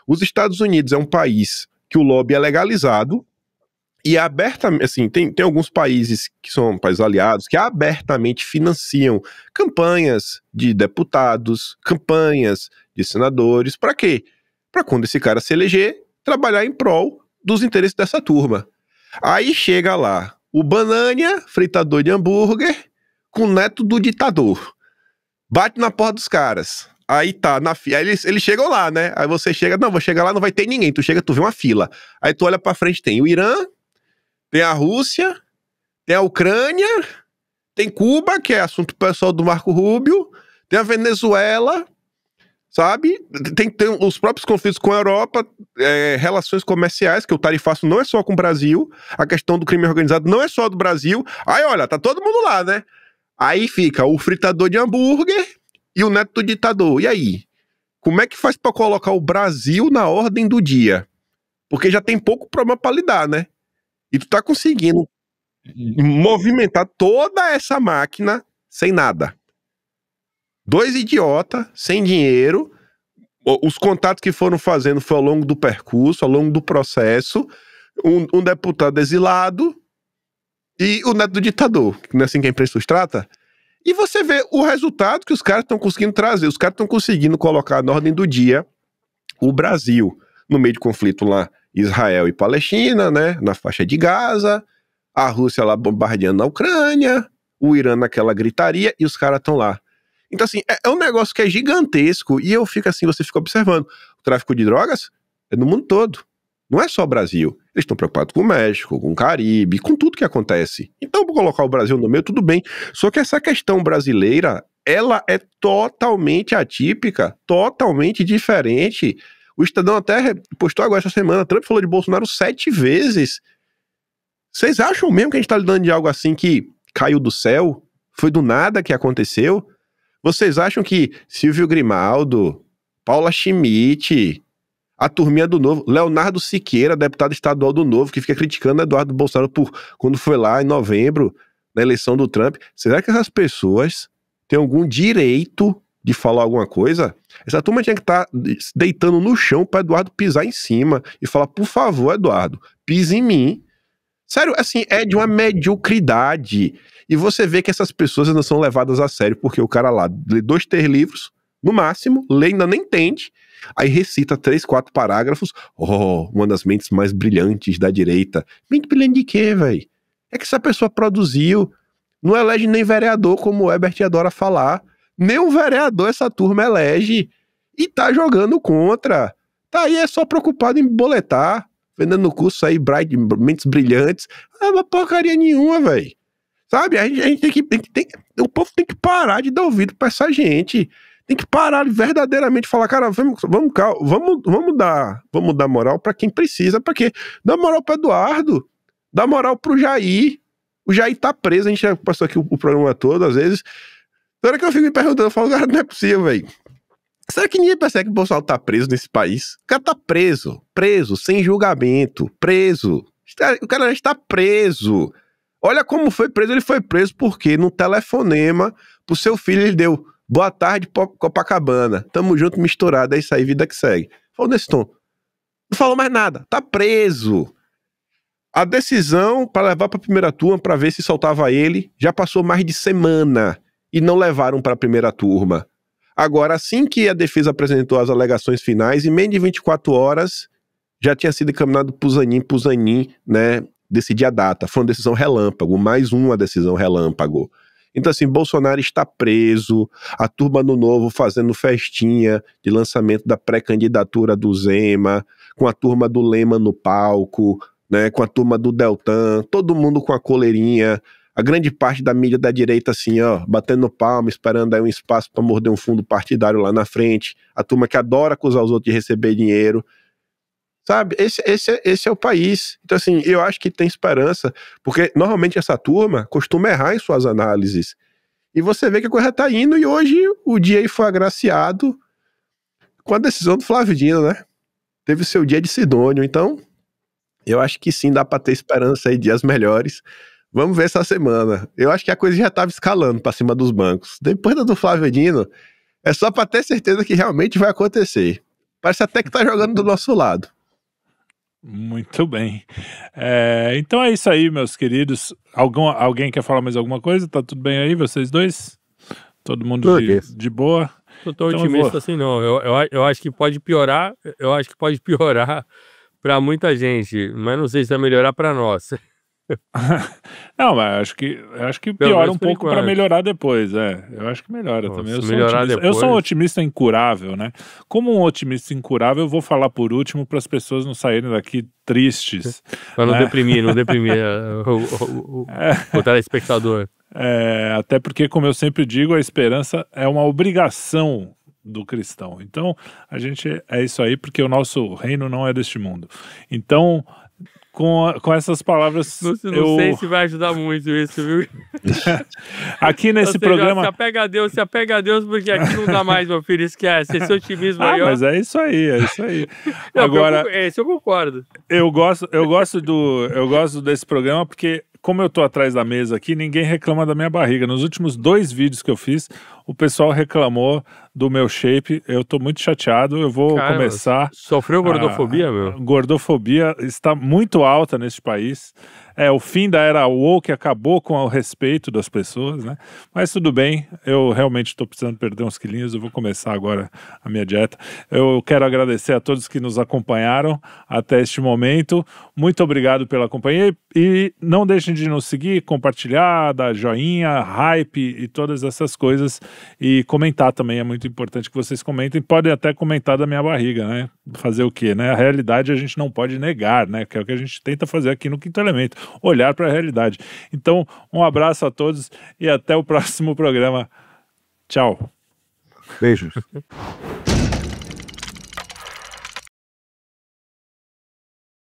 Os Estados Unidos é um país que o lobby é legalizado e abertamente, assim, tem alguns países que são países aliados que abertamente financiam campanhas de deputados, campanhas de senadores, para quê? Para quando esse cara se eleger, trabalhar em prol dos interesses dessa turma. Aí chega lá o Banânia, fritador de hambúrguer, com o neto do ditador. Bate na porta dos caras. Aí tá, aí eles chegam lá, né? Aí você chega, não, vou chegar lá, não vai ter ninguém. Tu chega, tu vê uma fila. Aí tu olha pra frente, tem o Irã, tem a Rússia, tem a Ucrânia, tem Cuba, que é assunto pessoal do Marco Rubio, tem a Venezuela, sabe? Tem os próprios conflitos com a Europa, relações comerciais, que o tarifaço não é só com o Brasil, a questão do crime organizado não é só do Brasil. Aí, olha, tá todo mundo lá, né? Aí fica o fritador de hambúrguer e o neto do ditador. E aí? Como é que faz pra colocar o Brasil na ordem do dia? Porque já tem pouco problema pra lidar, né? E tu tá conseguindo movimentar toda essa máquina sem nada. Dois idiotas, sem dinheiro, os contatos que foram fazendo foi ao longo do percurso, ao longo do processo, um deputado exilado e o neto do ditador, que não é assim que a imprensa os trata. E você vê o resultado que os caras estão conseguindo trazer, os caras estão conseguindo colocar na ordem do dia o Brasil no meio de conflito lá, Israel e Palestina, né, na faixa de Gaza, a Rússia lá bombardeando a Ucrânia, o Irã naquela gritaria e os caras estão lá. Então, assim, é um negócio que é gigantesco e eu fico assim, você fica observando. O tráfico de drogas é no mundo todo. Não é só o Brasil. Eles estão preocupados com o México, com o Caribe, com tudo que acontece. Então, por colocar o Brasil no meio, tudo bem. Só que essa questão brasileira, ela é totalmente atípica, totalmente diferente. O Estadão até postou agora essa semana, Trump falou de Bolsonaro 7 vezes. Vocês acham mesmo que a gente está lidando de algo assim que caiu do céu? Foi do nada que aconteceu? Vocês acham que Silvio Grimaldo, Paula Schmidt, a turminha do Novo, Leonardo Siqueira, deputado estadual do Novo, que fica criticando Eduardo Bolsonaro quando foi lá em novembro, na eleição do Trump, será que essas pessoas têm algum direito de falar alguma coisa? Essa turma tinha que estar deitando no chão para Eduardo pisar em cima e falar, por favor, Eduardo, pise em mim. Sério, assim, é de uma mediocridade. E você vê que essas pessoas não são levadas a sério, porque o cara lá lê 2, 3 livros, no máximo, lê ainda nem entende, aí recita 3, 4 parágrafos, uma das mentes mais brilhantes da direita. Mente brilhante de quê, velho? É que essa pessoa produziu, não elege nem vereador, como o Herbert adora falar, nem um vereador essa turma elege, e tá jogando contra. Tá aí, é só preocupado em boletar, vendendo curso aí, mentes brilhantes, não é uma porcaria nenhuma, velho. Sabe? A gente o povo tem que parar de dar ouvido pra essa gente. Tem que parar de verdadeiramente falar, cara, vamos dar moral pra quem precisa, pra quê? Dá moral pro Eduardo, dá moral pro Jair. O Jair tá preso, a gente já passou aqui o programa todo, às vezes. Na hora que eu fico me perguntando, eu falo, cara, não é possível, velho. Será que ninguém percebe que o Bolsonaro tá preso nesse país? O cara tá preso, sem julgamento, preso. O cara já está preso. Olha como foi preso, ele foi preso porque no telefonema pro seu filho ele deu boa tarde Copacabana, tamo junto misturado, é isso aí, vida que segue. Falou nesse tom. Não falou mais nada, tá preso. A decisão para levar pra primeira turma para ver se soltava ele já passou mais de semana e não levaram pra primeira turma. Agora, assim que a defesa apresentou as alegações finais, em menos de 24 horas já tinha sido encaminhado pro Zanin, né, decidir a data. Foi uma decisão relâmpago, mais uma decisão relâmpago. Então, assim, Bolsonaro está preso, a turma do Novo fazendo festinha de lançamento da pré-candidatura do Zema, com a turma do Lema no palco, né, com a turma do Deltan, todo mundo com a coleirinha, a grande parte da mídia da direita assim, ó, batendo palma, esperando aí um espaço para morder um fundo partidário lá na frente, a turma que adora acusar os outros de receber dinheiro. Sabe, esse é o país. Então, assim, eu acho que tem esperança, porque normalmente essa turma costuma errar em suas análises. E você vê que a coisa tá indo, e hoje o dia aí foi agraciado com a decisão do Flávio Dino, né? Teve o seu dia de Sidônio. Então, eu acho que sim, dá pra ter esperança aí, dias melhores. Vamos ver essa semana. Eu acho que a coisa já tava escalando pra cima dos bancos. Depois da do Flávio Dino, é só pra ter certeza que realmente vai acontecer. Parece até que tá jogando do nosso lado. Muito bem. Então é isso aí, meus queridos. Alguém quer falar mais alguma coisa? Tá tudo bem aí, vocês dois? Todo mundo de boa? Não tô otimista assim, não. Eu acho que pode piorar. Eu acho que pode piorar pra muita gente, mas não sei se vai melhorar pra nós. Não, mas acho que piora um pouco para melhorar depois, eu acho que melhora também. Eu sou um otimista incurável, né? Como um otimista incurável, eu vou falar por último para as pessoas não saírem daqui tristes. Para não deprimir o telespectador. Até porque, como eu sempre digo, a esperança é uma obrigação do cristão. Então, a gente é isso aí, porque o nosso reino não é deste mundo. Então, com essas palavras, não sei se vai ajudar muito isso, viu? Aqui nesse programa... Se apega a Deus, porque aqui não dá mais, meu filho, esquece. Esse otimismo aí, ó. Mas é isso aí. Não, agora, esse eu concordo. Eu gosto desse programa porque, como eu tô atrás da mesa aqui, ninguém reclama da minha barriga. Nos últimos 2 vídeos que eu fiz, o pessoal reclamou do meu shape. Eu tô muito chateado, eu vou começar... Sofreu gordofobia, meu? Gordofobia está muito alta neste país. O fim da era woke acabou com o respeito das pessoas, né? Mas tudo bem, eu realmente estou precisando perder uns quilinhos, eu vou começar agora a minha dieta. Eu quero agradecer a todos que nos acompanharam até este momento. Muito obrigado pela companhia e não deixem de nos seguir, compartilhar, dar joinha, hype e todas essas coisas, e comentar também, é muito importante que vocês comentem. Podem até comentar da minha barriga, né? Fazer o quê, né? A realidade a gente não pode negar, né? Que é o que a gente tenta fazer aqui no Quinto Elemento, olhar para a realidade. Então, um abraço a todos e até o próximo programa. Tchau. Beijos.